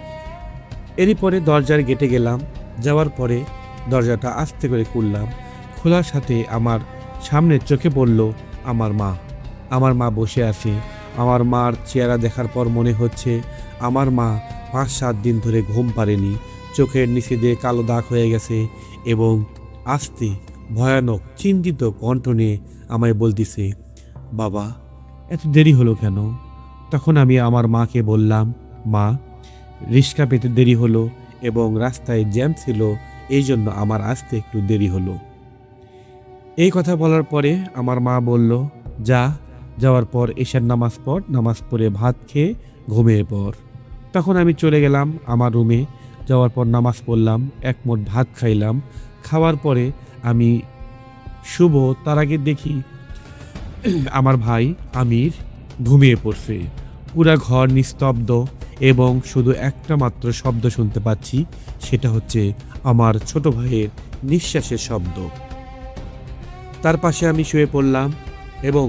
এরই পরে দরজার গেটে গেলাম, যাওয়ার পরে দরজাটা আস্তে করে খুললাম। খোলার সাথে আমার সামনে চোখে পড়ল আমার মা বসে আছে। আমার মার চেহারা দেখার পর মনে হচ্ছে আমার মা 5-7 দিন ধরে ঘুম পারেনি, চোখের নিচে দিয়ে কালো দাগ হয়ে গেছে, এবং আস্তে ভয়ানক চিন্তিত কণ্ঠ নিয়ে আমায় বলতেছে, বাবা এত দেরি হলো কেন? তখন আমি আমার মাকে বললাম, মা রিক্সা পেতে দেরি হলো এবং রাস্তায় জ্যাম ছিল, এই জন্য আমার আসতে একটু দেরি হলো। এই কথা বলার পরে আমার মা বলল, যাওয়ার পর এশার নামাজ পড়ে ভাত খেয়ে ঘুমিয়ে পড়। তখন আমি চলে গেলাম আমার রুমে। যাওয়ার পর নামাজ পড়লাম, এক মুঠ ভাত খাইলাম। খাওয়ার পরে আমি তার আগে দেখি আমার ভাই আমির ঘুমিয়ে পড়ছে। পুরা ঘর নিস্তব্ধ, এবং শুধু একটা মাত্র শব্দ শুনতে পাচ্ছি, সেটা হচ্ছে আমার ছোট ভাইয়ের নিঃশ্বাসের শব্দ। তার পাশে আমি শুয়ে পড়লাম, এবং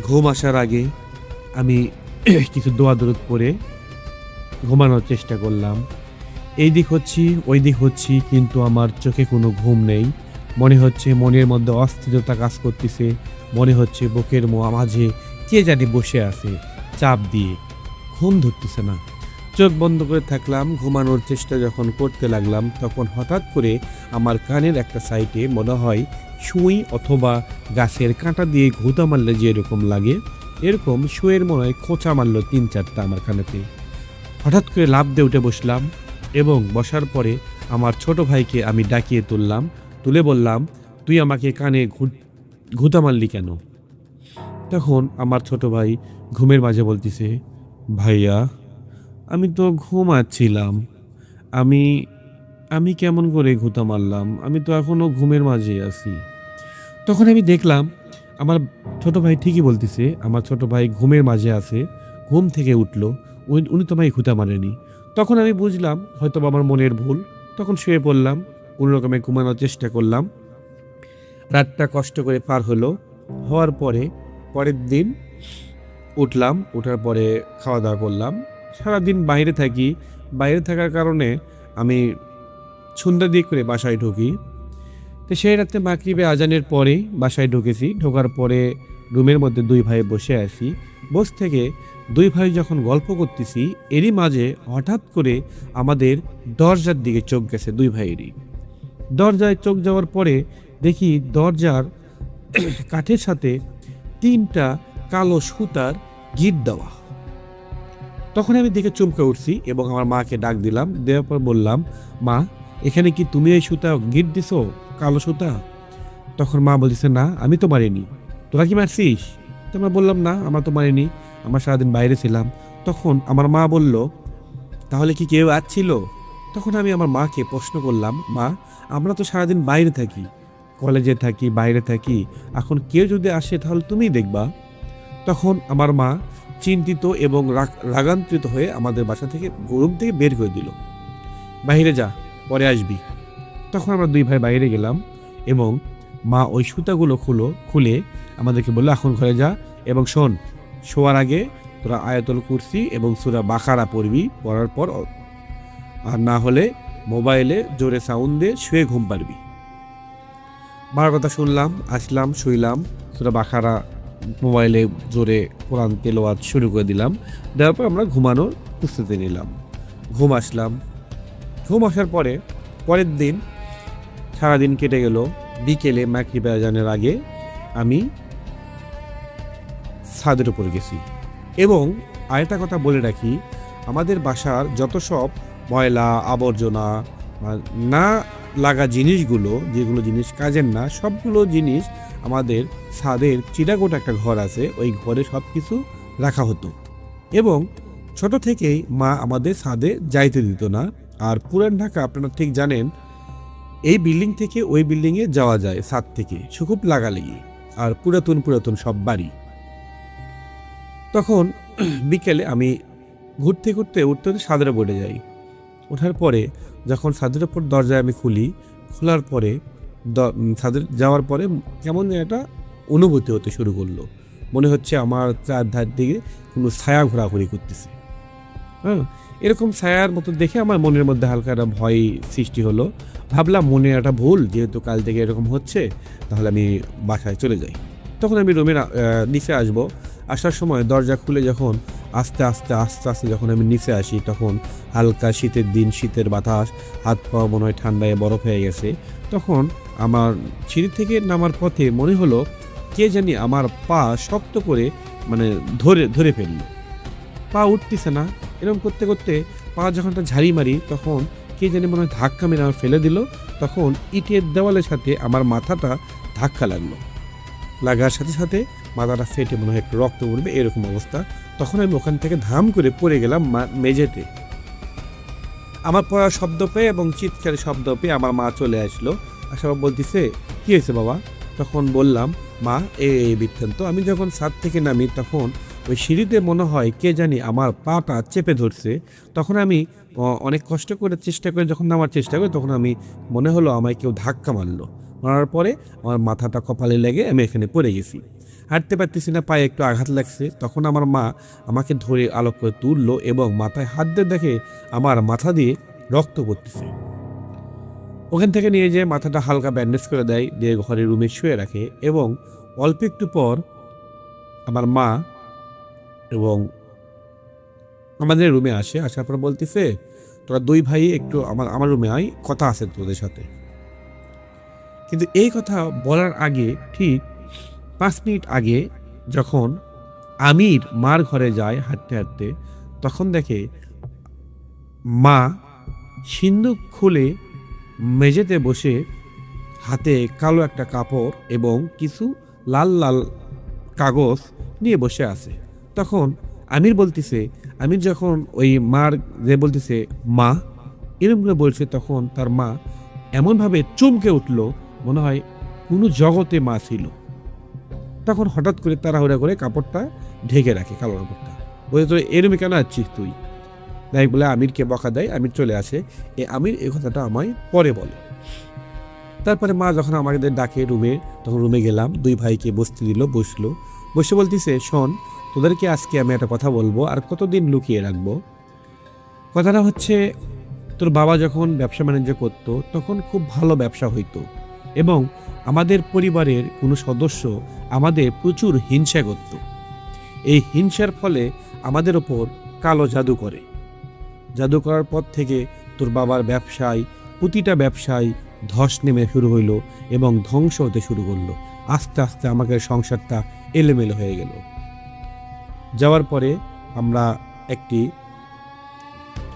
ঘুম আসার আগে আমি কিছু দোয়া দরুদ পড়ে ঘুমানোর চেষ্টা করলাম। এই দিক হচ্ছি ওই দিক হচ্ছি, কিন্তু আমার চোখে কোনো ঘুম নেই। মনে হচ্ছে মনের মধ্যে অস্থিরতা কাজ করতেছে, মনে হচ্ছে বুকের মাঝে কে জানি বসে আছে চাপ দিয়ে, ঘুম ধরতেছে না। চোখ বন্ধ করে থাকলাম, ঘুমানোর চেষ্টা যখন করতে লাগলাম, তখন হঠাৎ করে আমার কানের একটা সাইডে মনে হয় সুই অথবা গাছের কাঁটা দিয়ে ঘুঁতা মারলে যে এরকম লাগে, এরকম সুয়ের মনে হয় খোঁচা মারল 3-4টা আমার কানেতে। হঠাৎ করে লাফ দিয়ে উঠে বসলাম, এবং বসার পরে আমার ছোট ভাইকে আমি ডাকিয়ে তুলে বললাম, তুই আমাকে কানে ঘুঁতা মারলি কেন? তখন আমার ছোট ভাই ঘুমের মাঝে বলতেছে, ভাইয়া আমি তো ঘুমাচ্ছিলাম, আমি কেমন করে ঘুঁতা মারলাম? আমি তো এখনো ঘুমের মাঝে আছি। তখন আমি দেখলাম আমার ছোট ভাই ঠিকই বলতেছে, আমার ছোট ভাই ঘুমের মাঝে আছে, ঘুম থেকে উঠলো, উনি তো ভাই ঘুঁতা মারেনি। তখন আমি বুঝলাম হয়তো আমার মনের ভুল। তখন শুয়ে পড়লাম, কোনো রকমে ঘুমানোর চেষ্টা করলাম। রাতটা কষ্ট করে পার হওয়ার পরে পরের দিন উঠলাম, ওঠার পরে খাওয়া দাওয়া করলাম। সারাদিন বাইরে থাকার কারণে আমি সন্ধ্যা দিয়ে করে বাসায় ঢুকি। তো সেই রাতে মাগরিবে আজানের পরে বাসায় ঢুকেছি। ঢোকার পরে রুমের মধ্যে 2 ভাই বসে আছি। থেকে 2 ভাই যখন গল্প করতেছি, এরই মাঝে হঠাৎ করে আমাদের দরজার দিকে চোখ গেছে 2 ভাইয়েরই। দরজায় চোখ যাওয়ার পরে দেখি দরজার কাঠের সাথে 3টা কালো সুতার গিট দেওয়া। তখন আমি দেখে চমকে উঠছি এবং আমার মাকে ডাক দিলাম, দেওয়ার পর বললাম, মা এখানে কি তুমি এই সুতা গিট দিছো, কালো সুতা? তখন মা বলতেছে, না আমি তো মারিনি। তোরা কি মারছিস? তো আমরা বললাম, না আমরা তো মারিনি, আমরা সারাদিন বাইরে ছিলাম। তখন আমার মা বলল, তাহলে কি কেউ আসছিল? তখন আমি আমার মাকে প্রশ্ন করলাম, মা আমরা তো সারাদিন বাইরে থাকি, কলেজে থাকি, বাইরে থাকি, এখন কেউ যদি আসে তাহলে তুমিই দেখবা। তখন আমার মা চিন্তিত এবং রাগান্বিত হয়ে আমাদের বাসা থেকে রুম থেকে বের করে দিল, বাইরে যা, পরে আসবি। তখন আমরা 2 ভাই বাইরে গেলাম এবং মা ওই সুতাগুলো খুলে আমাদেরকে বললো, এখন ঘরে যা এবং শোন, শোয়ার আগে তোরা আয়াতুল কুরসি এবং সূরা বাকারা পড়বি, পড়ার পর আর না হলে মোবাইলে জোরে সাউন্ড দিয়ে শুয়ে ঘুম পারবি। মার কথা শুনলাম, আসলাম, শুইলাম, সূরা বাকারা মোবাইলে জোরে কোরআন তেলাওয়াত শুরু করে দিলাম। দেওয়ার পর আমরা ঘুমানোর প্রস্তুতি নিলাম। ঘুম আসার পরে পরের দিন সারাদিন কেটে গেল। বিকেলে মাগরিব আজানের আগে আমি ছাদের উপর গেছি এবং আরেকটা কথা বলে রাখি, আমাদের বাসার যত সব ময়লা আবর্জনা না লাগা জিনিসগুলো, যেগুলো জিনিস কাজের না, সবগুলো জিনিস আমাদের ছাদের চিরাগোটা একটা ঘর আছে, ওই ঘরে সব কিছু রাখা হতো এবং ছোট থেকেই মা আমাদের ছাদে যাইতে দিত না। আর পুরান ঢাকা আপনারা ঠিক জানেন, এই বিল্ডিং থেকে ওই বিল্ডিংয়ে যাওয়া যায় ছাদ থেকে, খুব লাগালেগি, আর পুরাতন সব বাড়ি। তখন বিকেলে আমি ঘুরতে উঠতে ছাদের উপরে যাই। ওঠার পরে যখন ছাদের উপর দরজায় আমি খোলার পরে ছাদের যাওয়ার পরে কেমন একটা অনুভূতি হতে শুরু করলো, মনে হচ্ছে আমার চারধার দিকে কোনো ছায়া ঘোরাঘুরি করতেছে। হ্যাঁ, এরকম ছায়ার মতো দেখে আমার মনের মধ্যে হালকা একটা ভয় সৃষ্টি হলো। ভাবলাম মনে একটা ভুল, যেহেতু কাল থেকে এরকম হচ্ছে, তাহলে আমি বাসায় চলে যাই। তখন আমি রুমের নিচে আসার সময় দরজা খুলে যখন আস্তে আস্তে যখন আমি নিচে আসি, তখন হালকা শীতের দিন, শীতের বাতাস, হাত পা মনে হয় ঠান্ডায় বরফ হয়ে গেছে। তখন আমার সিঁড়ি থেকে নামার পথে মনে হলো কে জানি আমার পা শক্ত করে ধরে ফেললো, পা উঠতেছে না। এরকম করতে পা যখন একটা ঝাড়ি মারি, তখন কে জানি মনে হয় ধাক্কা মেরে আমার ফেলে দিল। তখন ইটের দেওয়ালের সাথে আমার মাথাটা ধাক্কা লাগার সাথে মাথাটা ফেটে মনে হয় একটু রক্ত উঠবে, এরকম অবস্থা। তখন আমি ওখান থেকে ধাম করে পড়ে গেলাম মেঝেতে। আমার পড়ার শব্দ পেয়ে এবং চিৎকারের শব্দ পেয়ে আমার মা চলে আসলো, আসার বলতেছে, কি হয়েছে বাবা? তখন বললাম, মা এই বৃত্তান্ত। আমি যখন ছাদ থেকে নামি, তখন ওই সিঁড়িতে মনে হয় কে জানি আমার পাটা চেপে ধরছে। তখন আমি অনেক কষ্ট করে চেষ্টা করে যখন নামার চেষ্টা করি, তখন আমি মনে হলো আমায় কেউ ধাক্কা মারার পরে আমার মাথাটা কপালে লেগে আমি এখানে পড়ে গেছি, হাঁটতে পারতেছি না, পায়ে একটু আঘাত লাগছে। তখন আমার মা আমাকে ধরে আলোক করে তুললো এবং মাথায় হাত দিয়ে দেখে আমার মাথা দিয়ে রক্ত পড়তেছে। ওখান থেকে নিয়ে যেয়ে মাথাটা হালকা ব্যান্ডেজ করে দেয়, দিয়ে ঘরের রুমে শুয়ে রাখে এবং অল্প একটু পর আমার মা এবং আমাদের রুমে আসার পর বলতেছে, তোরা 2 ভাই একটু আমার রুমে আয়, কথা আছে তোদের সাথে। কিন্তু এই কথা বলার আগে ঠিক 5 মিনিট আগে যখন আমির মার ঘরে যায় হাঁটতে, তখন দেখে মা সিন্দুক খুলে মেঝেতে বসে হাতে কালো একটা কাপড় এবং কিছু লাল লাল কাগজ নিয়ে বসে আছে। তখন আমির যখন ওই মার যে বলতেছে মা এরকম করে বলছে, তখন তার মা এমনভাবে চমকে উঠল, মনে হয় কোনো জগতে মা ছিল। তখন হঠাৎ করে তাড়াহুড়া করে কাপড়টা ঢেকে রাখে, কালো কাপড়টা। বলে, তো এরমে কেন আসছিস তুই? তাই বলে আমিরকে বকা দেয়। আমির চলে আসে। আমির এই কথাটা আমায় পরে বলে। তারপরে মা যখন আমাদের ডাকে রুমে, তখন রুমে গেলাম। 2 ভাইকে বসতে দিল, বসে বলতেছে, শোন, তোদেরকে আজকে আমি একটা কথা বলবো, আর কতদিন লুকিয়ে রাখবো। কথাটা হচ্ছে, তোর বাবা যখন ব্যবসা বাণিজ্য করতো, তখন খুব ভালো ব্যবসা হইতো এবং আমাদের পরিবারের কোনো সদস্য আমাদের প্রচুর হিংসা করত। এই হিংসার ফলে আমাদের ওপর কালো জাদু করার পর থেকে তোর বাবার প্রতিটা ব্যবসায় ধস নেমে শুরু হইল এবং ধ্বংস হতে শুরু করলো। আস্তে আস্তে আমাদের সংসারটা এলোমেলো হয়ে গেল। যাওয়ার পরে আমরা একটি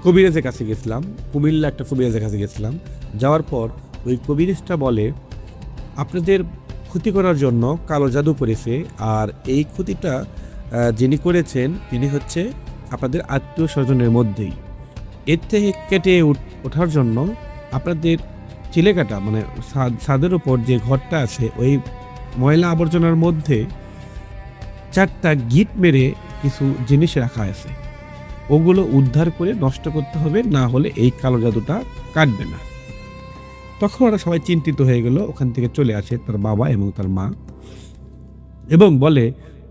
কবিরাজের কাছে গেছিলাম, কুমিল্লা একটা কবিরাজের কাছে গেছিলাম। যাওয়ার পর ওই কবিরাজটা বলে আপনাদের ক্ষতি করার জন্য কালো জাদু করেছে, আর এই ক্ষতিটা যিনি করেছেন তিনি হচ্ছে আপনাদের আত্মীয় স্বজনের মধ্যেই। এর থেকে কেটে ওঠার জন্য আপনাদের চিলেকাটা মানে ছাদের উপর যে ঘরটা আছে ওই ময়লা আবর্জনার মধ্যে 4টা গিট মেরে কিছু জিনিস রাখা আছে, ওগুলো উদ্ধার করে নষ্ট করতে হবে, না হলে এই কালো জাদুটা কাটবে না। তখন ওরা সবাই চিন্তিত হয়ে গেল। ওখান থেকে চলে আসে তার বাবা এবং তার মা এবং বলে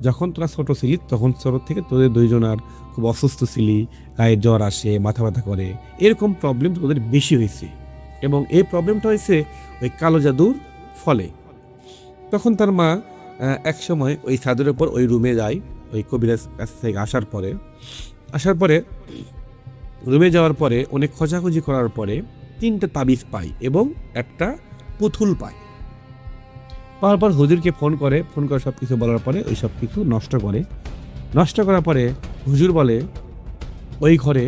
যখন তোরা ছোট ছিলি তখন ছোট থেকে তোদের দুইজনার খুব অসুস্থ ছিলি, গায়ে জ্বর আসে, মাথা ব্যথা করে, এরকম প্রবলেম তোদের বেশি হয়েছে এবং এই প্রবলেমটা হয়েছে ওই কালো জাদুর ফলে। তখন তার মা এক সময় ওই ছাদের উপর ওই রুমে যায়, ওই কবিরাজ কাছ থেকে আসার পরে রুমে যাওয়ার পরে অনেক খোঁজাখুঁজি করার পরে 3টা তাবিজ পায় এবং একটা পুতুল পায়। পাওয়ার পর হুজুরকে ফোন করে সব কিছু বলার পরে ওই সব কিছু নষ্ট করার পরে হুজুর বলে ওই ঘরে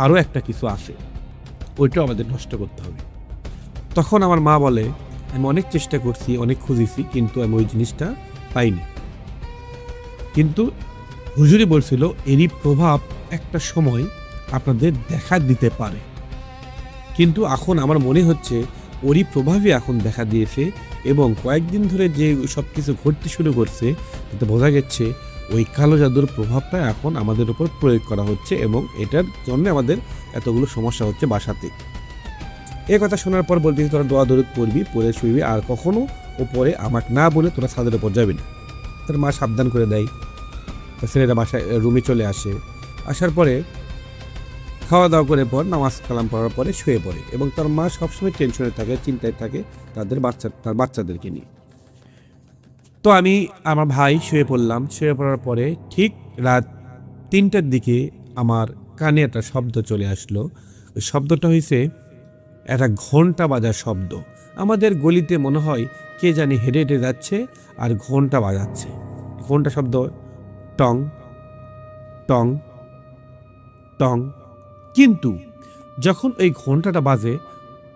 আরও একটা কিছু আছে, ওইটাও আমাদের নষ্ট করতে হবে। তখন আমার মা বলে আমি অনেক চেষ্টা করছি, অনেক খুঁজেছি, কিন্তু আমি ওই জিনিসটা পাইনি। কিন্তু হুজুরই বলছিল এরই প্রভাব একটা সময় আপনাদের দেখা দিতে পারে, কিন্তু এখন আমার মনে হচ্ছে ওরই প্রভাবই এখন দেখা দিয়েছে এবং কয়েকদিন ধরে যে সব কিছু ঘটতে শুরু করছে এতে বোঝা যাচ্ছে ওই কালো জাদুর প্রভাবটা এখন আমাদের উপর প্রয়োগ করা হচ্ছে এবং এটার জন্য আমাদের এতগুলো সমস্যা হচ্ছে বাসাতে। এই কথা শোনার পর বলতেছি তোরা দোয়া দরুদ পড়বি, পড়ে শুইবি, আর কখনো ওপরে আমাকে না বলে তোরা ছাদের উপর যাবি না। তার মা সাবধান করে দেয়। ছেলেরা বাসায় রুমে চলে আসে, আসার পরে খাওয়া দাওয়া করে পর নামাজ কালাম পড়ার পরে শুয়ে পড়ে এবং তার মা সবসময় টেনশনে থাকে, চিন্তায় থাকে তার বাচ্চাদেরকে নিয়ে। তো আমি আমার ভাই শুয়ে পড়লাম। শুয়ে পড়ার পরে ঠিক রাত 3টার দিকে আমার কানে একটা শব্দ চলে আসলো। ওই শব্দটা হয়েছে একটা ঘন্টা বাজার শব্দ। আমাদের গলিতে মনে হয় কে জানি হেঁটে হেঁটে যাচ্ছে আর ঘন্টা বাজাচ্ছে। ঘন্টা শব্দ টং টং টং, কিন্তু যখন ওই ঘন্টাটা বাজে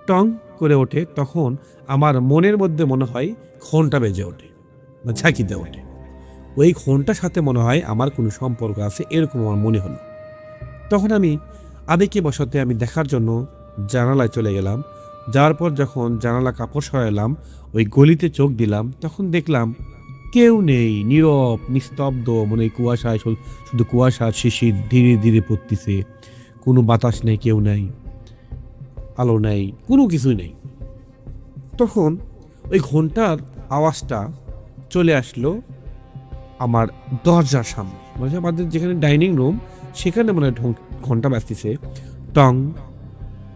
টং করে ওঠে তখন আমার মনের মধ্যে মনে হয় ঘন্টা বেজে ওঠে বা ঝাঁকিতে ওঠে। ওই ঘন্টার সাথে মনে হয় আমার কোনো সম্পর্ক আছে, এরকম আমার মনে হলো। তখন আমি আবেগে বসতে আমি দেখার জন্য জানালায় চলে গেলাম। যাওয়ার পর যখন জানালা কাপড় সরাইলাম, ওই গলিতে চোখ দিলাম, তখন দেখলাম কেউ নেই, নীরব নিস্তব্ধ, মনে কুয়াশায় শুধু কুয়াশা শিশির ধীরে ধীরে পড়তেছে, কোনো বাতাস নেই, কেউ নেই, আলো নেই, কোনো কিছুই নেই। তখন ওই ঘন্টার আওয়াজটা চলে আসলো আমার দরজার সামনে, মানে আমাদের যেখানে ডাইনিং রুম সেখানে মনে হয় ঘন্টা বাজতেছে টং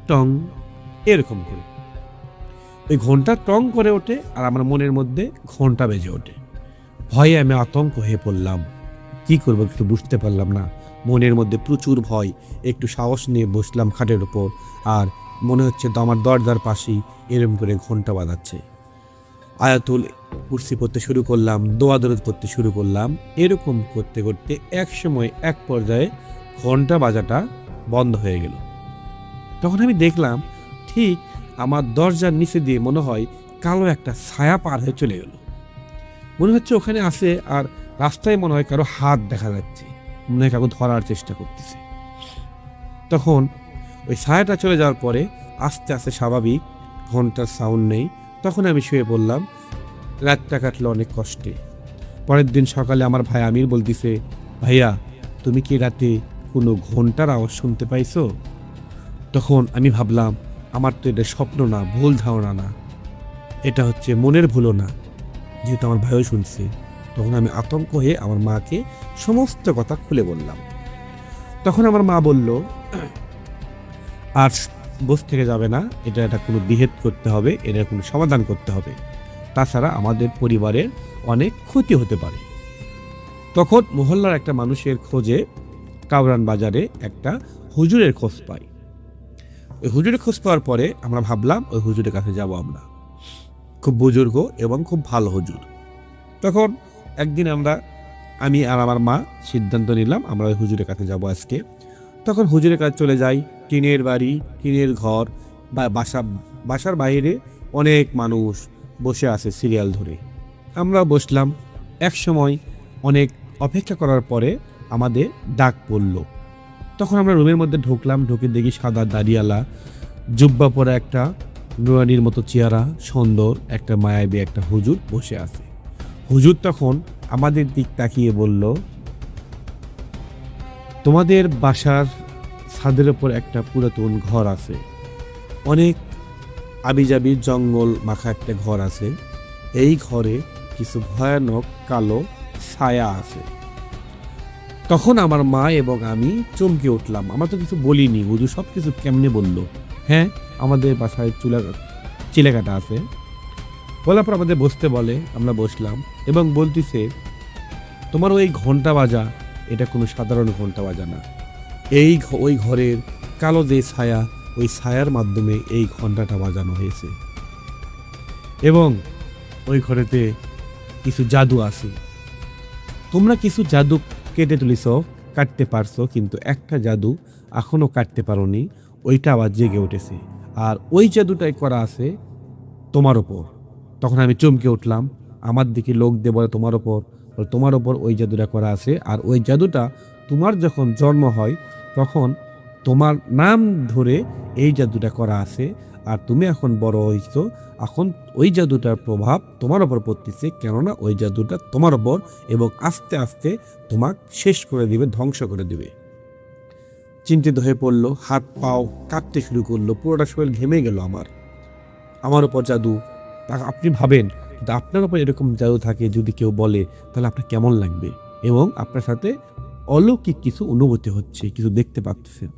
টং এরকম করে। ওই ঘন্টা টং করে ওঠে আর আমার মনের মধ্যে ঘন্টা বেজে ওঠে। ভয়ে আমি আতঙ্ক হয়ে পড়লাম, কি করবো কিছু বুঝতে পারলাম না। মনের মধ্যে প্রচুর ভয়। একটু সাহস নিয়ে বসলাম খাটের ওপর, আর মনে হচ্ছে তো আমার দরজার পাশেই এরম করে ঘন্টা বাজাচ্ছে। আয়াতুল কুরসি পড়তে শুরু করলাম, দোয়া দরুদ পড়তে শুরু করলাম। এরকম করতে করতে এক সময় এক পর্যায়ে ঘন্টা বাজাটা বন্ধ হয়ে গেল। তখন আমি দেখলাম ঠিক আমার দরজার নিচে দিয়ে মনে হয় কালো একটা ছায়া পার হয়ে চলে গেল। মনে হচ্ছে ওখানে আছে, আর রাস্তায় মনে হয় কারো হাত দেখা যাচ্ছে, মনে হয় কাউকে ধরার চেষ্টা করতেছে। তখন ওই ছায়াটা চলে যাওয়ার পরে আস্তে আস্তে স্বাভাবিক, ঘন্টার সাউন্ড নেই। তখন আমি শুয়ে পড়লাম। রাতটা কাটলো অনেক কষ্টে। পরের দিন সকালে আমার ভাই আমির বলতেছে, ভাইয়া তুমি কি রাতে কোনো ঘন্টার আওয়াজ শুনতে পাইছো? তখন আমি ভাবলাম আমার তো এটা স্বপ্ন না, ভুল ধারণা না, এটা হচ্ছে মনের ভুলও না, যেহেতু আমার ভাইও শুনছে। তখন আমি আতঙ্ক হয়ে আমার মাকে সমস্ত কথা খুলে বললাম। তখন আমার মা বলল, আর বস থেকে যাবে না, এটা কোনো বিহেদ করতে হবে, এটা কোনো সমাধান করতে হবে, তাছাড়া আমাদের পরিবারের অনেক ক্ষতি হতে পারে। তখন মহল্লার একটা মানুষের খোঁজে কাউরান বাজারে একটা হুজুরের খোঁজ পাই। ওই হুজুরের খোঁজ পাওয়ার পরে আমরা ভাবলাম ওই হুজুরের কাছে যাব আমরা। খুব বুজুর্গ এবং খুব ভালো হুজুর। তখন একদিন আমি আর আমার মা সিদ্ধান্ত নিলাম আমরা ওই হুজুরের কাছে যাব আজকে। তখন হুজুরের কাছে চলে যাই। টিনের বাড়ি, টিনের ঘর, বাসার বাইরে অনেক মানুষ বসে আছে সিরিয়াল ধরে। আমরা বসলাম। এক সময় অনেক অপেক্ষা করার পরে আমাদের ডাক পড়ল। তখন আমরা রুমের মধ্যে ঢুকলাম। ঢুকে দেখি সাদা দাড়িয়ালা, জুব্বা পরা একটা নুরানির মতো চেহারা, সুন্দর একটা মায়াবী একটা হুজুর বসে আছে। হুজুর তখন আমাদের দিক তাকিয়ে বলল, তোমাদের বাসার ছাদের ওপর একটা পুরাতন ঘর আছে, অনেক আবিজাবি জঙ্গল মাখা একটা ঘর আছে। এই ঘরে কিছু ভয়ানক কালো ছায়া আছে। তখন আমার মা এবং আমি চমকে উঠলাম। আমরা তো কিছু বলিনি, হুজুর সব কিছু কেমনে বলল। হ্যাঁ, আমাদের বাসায় চিলেকাটা আছে। বলার পর আমাদের বসতে বলে, আমরা বসলাম এবং বলতেছে, তোমার ওই ঘন্টা বাজা এটা কোনো সাধারণ ঘন্টা বাজা না। ওই ঘরের কালো যে ছায়া, ওই ছায়ার মাধ্যমে এই ঘন্টাটা বাজানো হয়েছে এবং ওই ঘরেতে কিছু জাদু আছে। তোমরা কিছু জাদু কেটে তুলিস, কাটতে পারছো, কিন্তু একটা জাদু এখনো কাটতে পারোনি, ওইটা আবার জেগে উঠেছে। আর ওই জাদুটাই করা আছে তোমার ওপর। তখন আমি চমকে উঠলাম। আমার দিকে লোক দিয়ে বলে, তোমার ওপর ওই জাদুটা করা আছে। আর ওই জাদুটা তোমার যখন জন্ম হয় তখন তোমার নাম ধরে এই জাদুটা করা আছে। আর তুমি এখন বড় হয়েছো, এখন ওই জাদুটার প্রভাব তোমার ওপর পড়তেছে, কেননা ওই জাদুটা তোমার ওপর, এবং আস্তে আস্তে তোমাকে শেষ করে দিবে, ধ্বংস করে দিবে। চিন্তিত হয়ে পড়লো, হাত পাও কাঁপতে শুরু করলো, পুরোটা শরীর ঘেমে গেল। আমার ওপর জাদু। আপনি ভাবেন, কিন্তু আপনার ওপর এরকম জাদু থাকে যদি কেউ বলে, তাহলে আপনার কেমন লাগবে, এবং আপনার সাথে অলৌকিক কিছু অনুভূতি হচ্ছে, কিছু দেখতে পাচ্ছেন।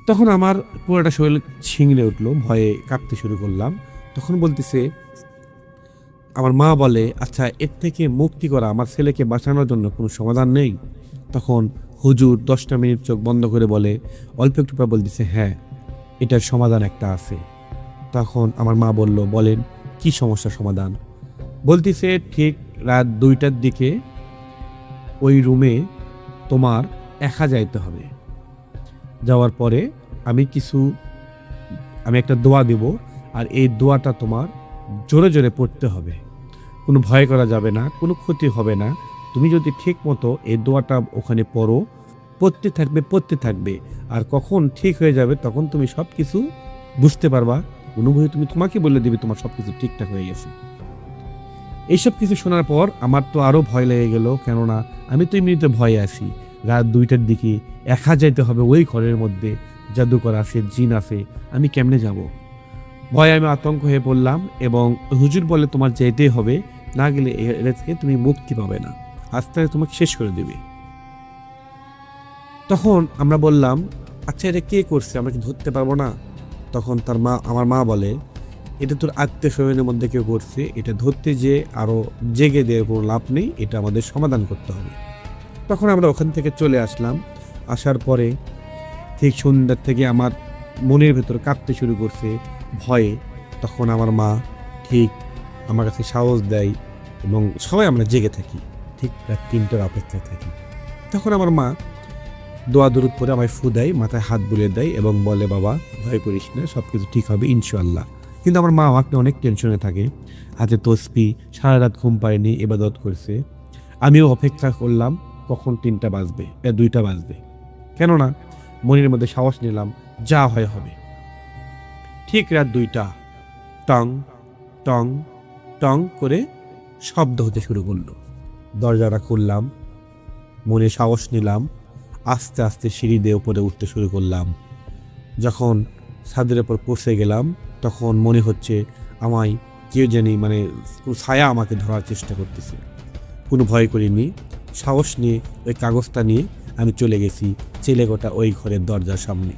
তখন আমার পুরোটা শরীর ছিংড়ে উঠলো, ভয়ে কাঁপতে শুরু করলাম। তখন বলতেছে, আমার মা বলে, আচ্ছা এর থেকে মুক্তি করা, আমার ছেলেকে বাঁচানোর জন্য কোনো সমাধান নেই? তখন হুজুর 10টা মিনিট চোখ বন্ধ করে বলে, অল্প একটু পর বলতেছে, হ্যাঁ এটার সমাধান একটা আছে। তখন আমার মা বলল, বলেন কি সমস্যার সমাধান? বলতেছে, ঠিক রাত 2টার দিকে ওই রুমে তোমার একা যাইতে হবে। যাওয়ার পরে আমি একটা দোয়া দেব, আর এই দোয়াটা তোমার জোরে জোরে পড়তে হবে। কোনো ভয় করা যাবে না, কোনো ক্ষতি হবে না। তুমি যদি ঠিক মতো এই দোয়াটা ওখানে পড়তে থাকবে, আর কখন ঠিক হয়ে যাবে তখন তুমি সব কিছু বুঝতে পারবা, অনুভূতি তোমাকে বলে দিবে তোমার সব কিছু ঠিকঠাক হয়ে গেছে। এইসব কিছু শোনার পর আমার তো আরও ভয় লেগে গেল, কেননা আমি তো এমনিতে ভয়ে আছি। রাত 2টার দিকে একা যাইতে হবে, ওই ঘরের মধ্যে জাদুকর আছে, জিন আছে, আমি কেমনে যাব? ভয়ে আমি আতঙ্ক হয়ে পড়লাম, এবং হুজুর বলে, তোমার যেতেই হবে, না গেলে এর থেকে তুমি মুক্তি পাবে না, আস্তে আস্তে তোমাকে শেষ করে দেবে। তখন আমরা বললাম, আচ্ছা এটা কে করছে, আমরা কি ধরতে পারবো না? তখন আমার মা বলে, এটা তোর আত্মীয় স্বজনের মধ্যে কেউ করছে, এটা ধরতে যে আরও জেগে দেওয়ার কোনো লাভ নেই, এটা আমাদের সমাধান করতে হবে। তখন আমরা ওখান থেকে চলে আসলাম। আসার পরে ঠিক সন্ধ্যার থেকে আমার মনের ভেতর কাঁপতে শুরু করছে ভয়ে। তখন আমার মা ঠিক আমার কাছে সাহস দেয়, এবং সবাই আমরা জেগে থাকি, ঠিক রাত 3টার অপেক্ষায় থাকি। তখন আমার মা দোয়া দরুদ পরে আমায় ফু দেয়, মাথায় হাত বুলিয়ে দেয় এবং বলে, বাবা ভয় করিস না, সব কিছু ঠিক হবে ইনশাআল্লাহ। কিন্তু আমার মা আমাকে অনেক টেনশনে থাকে, হাতে তসবিহ, সারা রাত ঘুম পায়নি, ইবাদত করছে। আমিও অপেক্ষা করলাম কখন 3টা বাজবে, 2টা বাজবে, কেননা মনের মধ্যে সাহস নিলাম, যা হয় হবে। ঠিক রাত 2টা, টং টং টং করে শব্দ হতে শুরু করলো। দরজাটা খুললাম, মনে সাহস নিলাম, আস্তে আস্তে সিঁড়ি দিয়ে উপরে উঠতে শুরু করলাম। যখন ছাদের উপর পৌঁছে গেলাম, তখন মনে হচ্ছে আমায় কেউ জানি ছায়া আমাকে ধরার চেষ্টা করতেছে। কোনো ভয় করিনি, সাহস নিয়ে ওই কাগজটা নিয়ে আমি চলে গেছি চিলেকোঠা ওই ঘরের দরজার সামনে।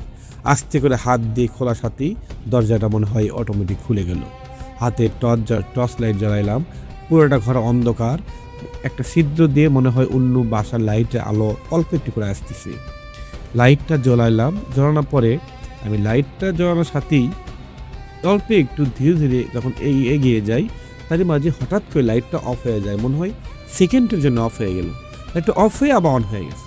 আস্তে করে হাত দিয়ে খোলার সাথেই দরজাটা মনে হয় অটোমেটিক খুলে গেল। হাতে টর্চ লাইট জ্বালাইলাম, পুরোটা ঘর অন্ধকার। একটা ছিদ্র দিয়ে মনে হয় অন্য বাসার লাইটের আলো অল্প একটু করে আসতেছে। লাইটটা জ্বলাইলাম, জ্বলানোর পরে আমি লাইটটা জ্বলানোর সাথেই অল্প একটু ধীরে ধীরে যখন এগিয়ে যাই তারই মাঝে হঠাৎ করে লাইটটা অফ হয়ে যায়, মনে হয় সেকেন্ডের জন্য অফ হয়ে গেল, লাইটটা অফ হয়ে আবার অন হয়ে গেছে।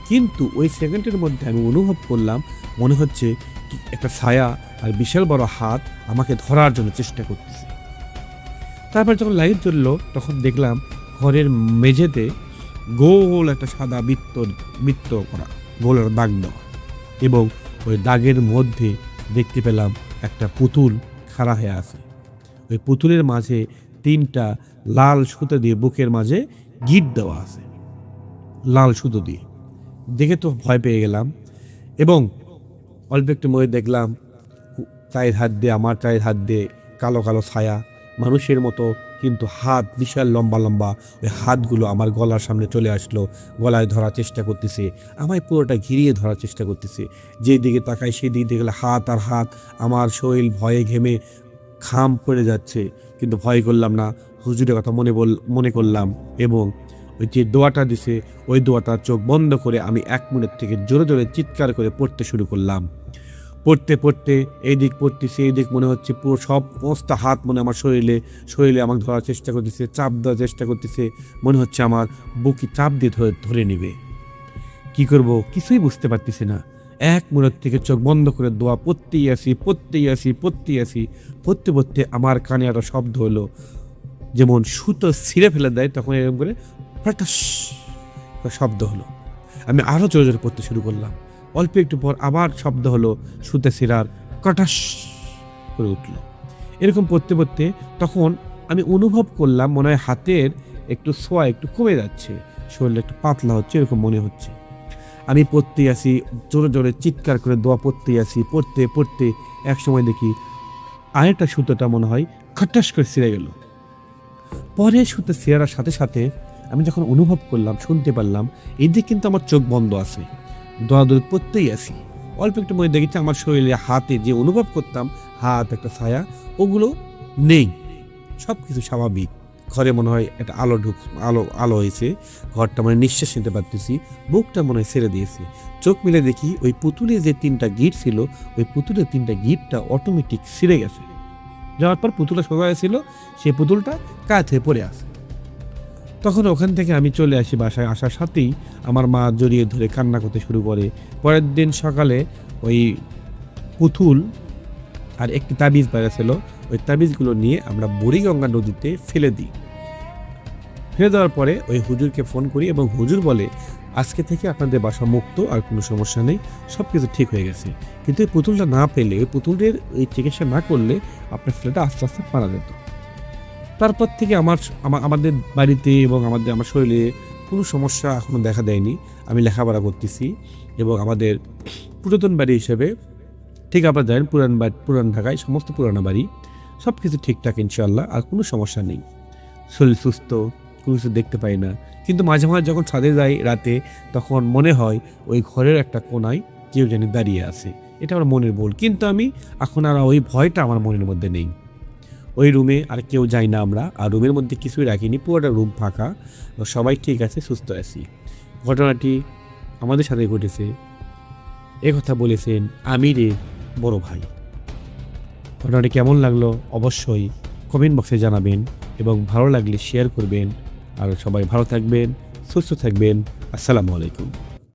কিন্তু ওই সেকেন্ডের মধ্যে আমি অনুভব করলাম মনে হচ্ছে কি একটা ছায়া আর বিশাল বড় হাত আমাকে ধরার জন্য চেষ্টা করতেছে। তারপর যখন লাইট জ্বললো তখন দেখলাম ঘরের মেঝেতে গোল একটা সাদা বৃত্ত করা, গোলের দাগ দেওয়া, এবং ওই দাগের মধ্যে দেখতে পেলাম একটা পুতুল খাড়া হয়ে আছে। ওই পুতুলের মাঝে 3টা লাল সুতো দিয়ে বুকের মাঝে গিট দেওয়া আছে, লাল সুতো দিয়ে। দেখে তো ভয় পেয়ে গেলাম, এবং অল্প একটু মধ্যে দেখলাম চায়ের হাত দিয়ে, আমার চায়ের হাত দিয়ে কালো কালো ছায়া, মানুষের মতো কিন্তু হাত বিশাল লম্বা লম্বা, ওই হাতগুলো আমার গলার সামনে চলে আসলো, গলায় ধরার চেষ্টা করতেছে, আমায় পুরোটা ঘিরিয়ে ধরার চেষ্টা করতেছে। যেই দিকে তাকাই সেই দিকে দেখলে হাত আর হাত, আমার শরীর ভয়ে ঘেমে ঘাম পড়ে যাচ্ছে, কিন্তু ভয় করলাম না, হুজুরের কথা মনে করলাম, এবং ওই যে দোয়াটা দিছে ওই দোয়াটা চোখ বন্ধ করে আমি 1 মিনিট থেকে জোরে জোরে চিৎকার করে পড়তে শুরু করলাম। পড়তে পড়তে এই দিক পড়তেছি, এই দিক মনে হচ্ছে পুরো সমস্ত হাত মনে আমার শরীরে আমাকে ধরার চেষ্টা করতেছে, চাপ দেওয়ার চেষ্টা করতেছে, মনে হচ্ছে আমার বুকে চাপ দিয়ে ধরে নেবে। কি করব কিছুই বুঝতে পারতেছি না। 1 মিনিট থেকে চোখ বন্ধ করে দোয়া পড়তেই আসি। পড়তে পড়তে আমার কানে একটা শব্দ হলো, যেমন সুতো ছিঁড়ে ফেলে দেয় তখন এরকম করে ফটাস শব্দ হলো। আমি আরও জোরে জোরে পড়তে শুরু করলাম। অল্প একটু পর আবার শব্দ হলো, সুতে ছিঁড়ার কটাস করে উঠল। এরকম পড়তে পড়তে তখন আমি অনুভব করলাম মনে হয় হাতের একটু ছোঁয়া একটু কমে যাচ্ছে, শরীরটা একটু পাতলা হচ্ছে, এরকম মনে হচ্ছে। আমি পড়তে আসি, জোরে জোরে চিৎকার করে দোয়া পড়তে আসি। পড়তে পড়তে এক সময় দেখি আরেকটা সুতোটা মনে হয় খটাস করে ছিঁড়ে গেল। পরে সুতো ছিঁড়ার সাথে সাথে আমি যখন অনুভব করলাম, শুনতে পারলাম, এই দিকে কিন্তু আমার চোখ বন্ধ আছে, দৌড়াদৌড়ি পড়তেই আসি। অল্প একটু মনে দেখেছি আমার শরীরে হাতে যে অনুভব করতাম হাত একটা ছায়া, ওগুলো নেই, সব কিছু স্বাভাবিক। ঘরে মনে হয় একটা আলো হয়েছে, ঘরটা মানে নিঃশ্বাস নিতে পারতেছি, বুকটা মনে হয় ছেড়ে দিয়েছে। চোখ মিলে দেখি ওই পুতুলের যে 3টা গিট ছিল, ওই পুতুলের 3টা গিটটা অটোমেটিক ছিঁড়ে গেছে। যাওয়ার পর পুতুলটা সোজা ছিল, সেই পুতুলটা কাঁধ হয়ে পড়ে আছে। তখন ওখান থেকে আমি চলে আসি বাসায়। আসার সাথেই আমার মা জড়িয়ে ধরে কান্না করতে শুরু করে। পরের দিন সকালে ওই পুতুল আর একটি তাবিজ বেড়েছিল, ওই তাবিজগুলো নিয়ে আমরা বুড়িগঙ্গা নদীতে ফেলে দিই। ফেলে দেওয়ার পরে ওই হুজুরকে ফোন করি এবং হুজুর বলে আজকে থেকে আপনাদের বাসা মুক্ত, আর কোনো সমস্যা নেই, সব কিছু ঠিক হয়ে গেছে। কিন্তু এই পুতুলটা না পেলে, ওই পুতুলের এই চিকিৎসা না করলে আপনার ছেলেটা আস্তে আস্তে মারা যেত। তারপর থেকে আমাদের বাড়িতে এবং আমার শরীরে কোনো সমস্যা এখনও দেখা দেয়নি। আমি লেখাপড়া করতেছি এবং আমাদের পুরাতন বাড়ি হিসেবে, ঠিক আপনারা জানেন পুরান ঢাকায় সমস্ত পুরানো বাড়ি, সব কিছু ঠিকঠাক ইনশাআল্লাহ, আর কোনো সমস্যা নেই, শরীর সুস্থ, কোনো কিছু দেখতে পাই না। কিন্তু মাঝে মাঝে যখন ছাদে যাই রাতে, তখন মনে হয় ওই ঘরের একটা কোনায় কেউ জানি দাঁড়িয়ে আছে। এটা আমার মনের ভুল, কিন্তু আমি এখন আর ওই ভয়টা আমার মনের মধ্যে নেই। ওই রুমে আর কেউ যাই না আমরা, আর রুমের মধ্যে কিছুই রাখিনি, পুরোটা রুম ফাঁকা, সবাই ঠিক আছে, সুস্থ আছি। ঘটনাটি আমাদের সাথে ঘটেছে, কথা বলেছেন আমিরের বড় ভাই। ঘটনাটি কেমন লাগলো অবশ্যই কমেন্ট বক্সে জানাবেন, এবং ভালো লাগলে শেয়ার করবেন। আর সবাই ভালো থাকবেন, সুস্থ থাকবেন। আসসালামু আলাইকুম।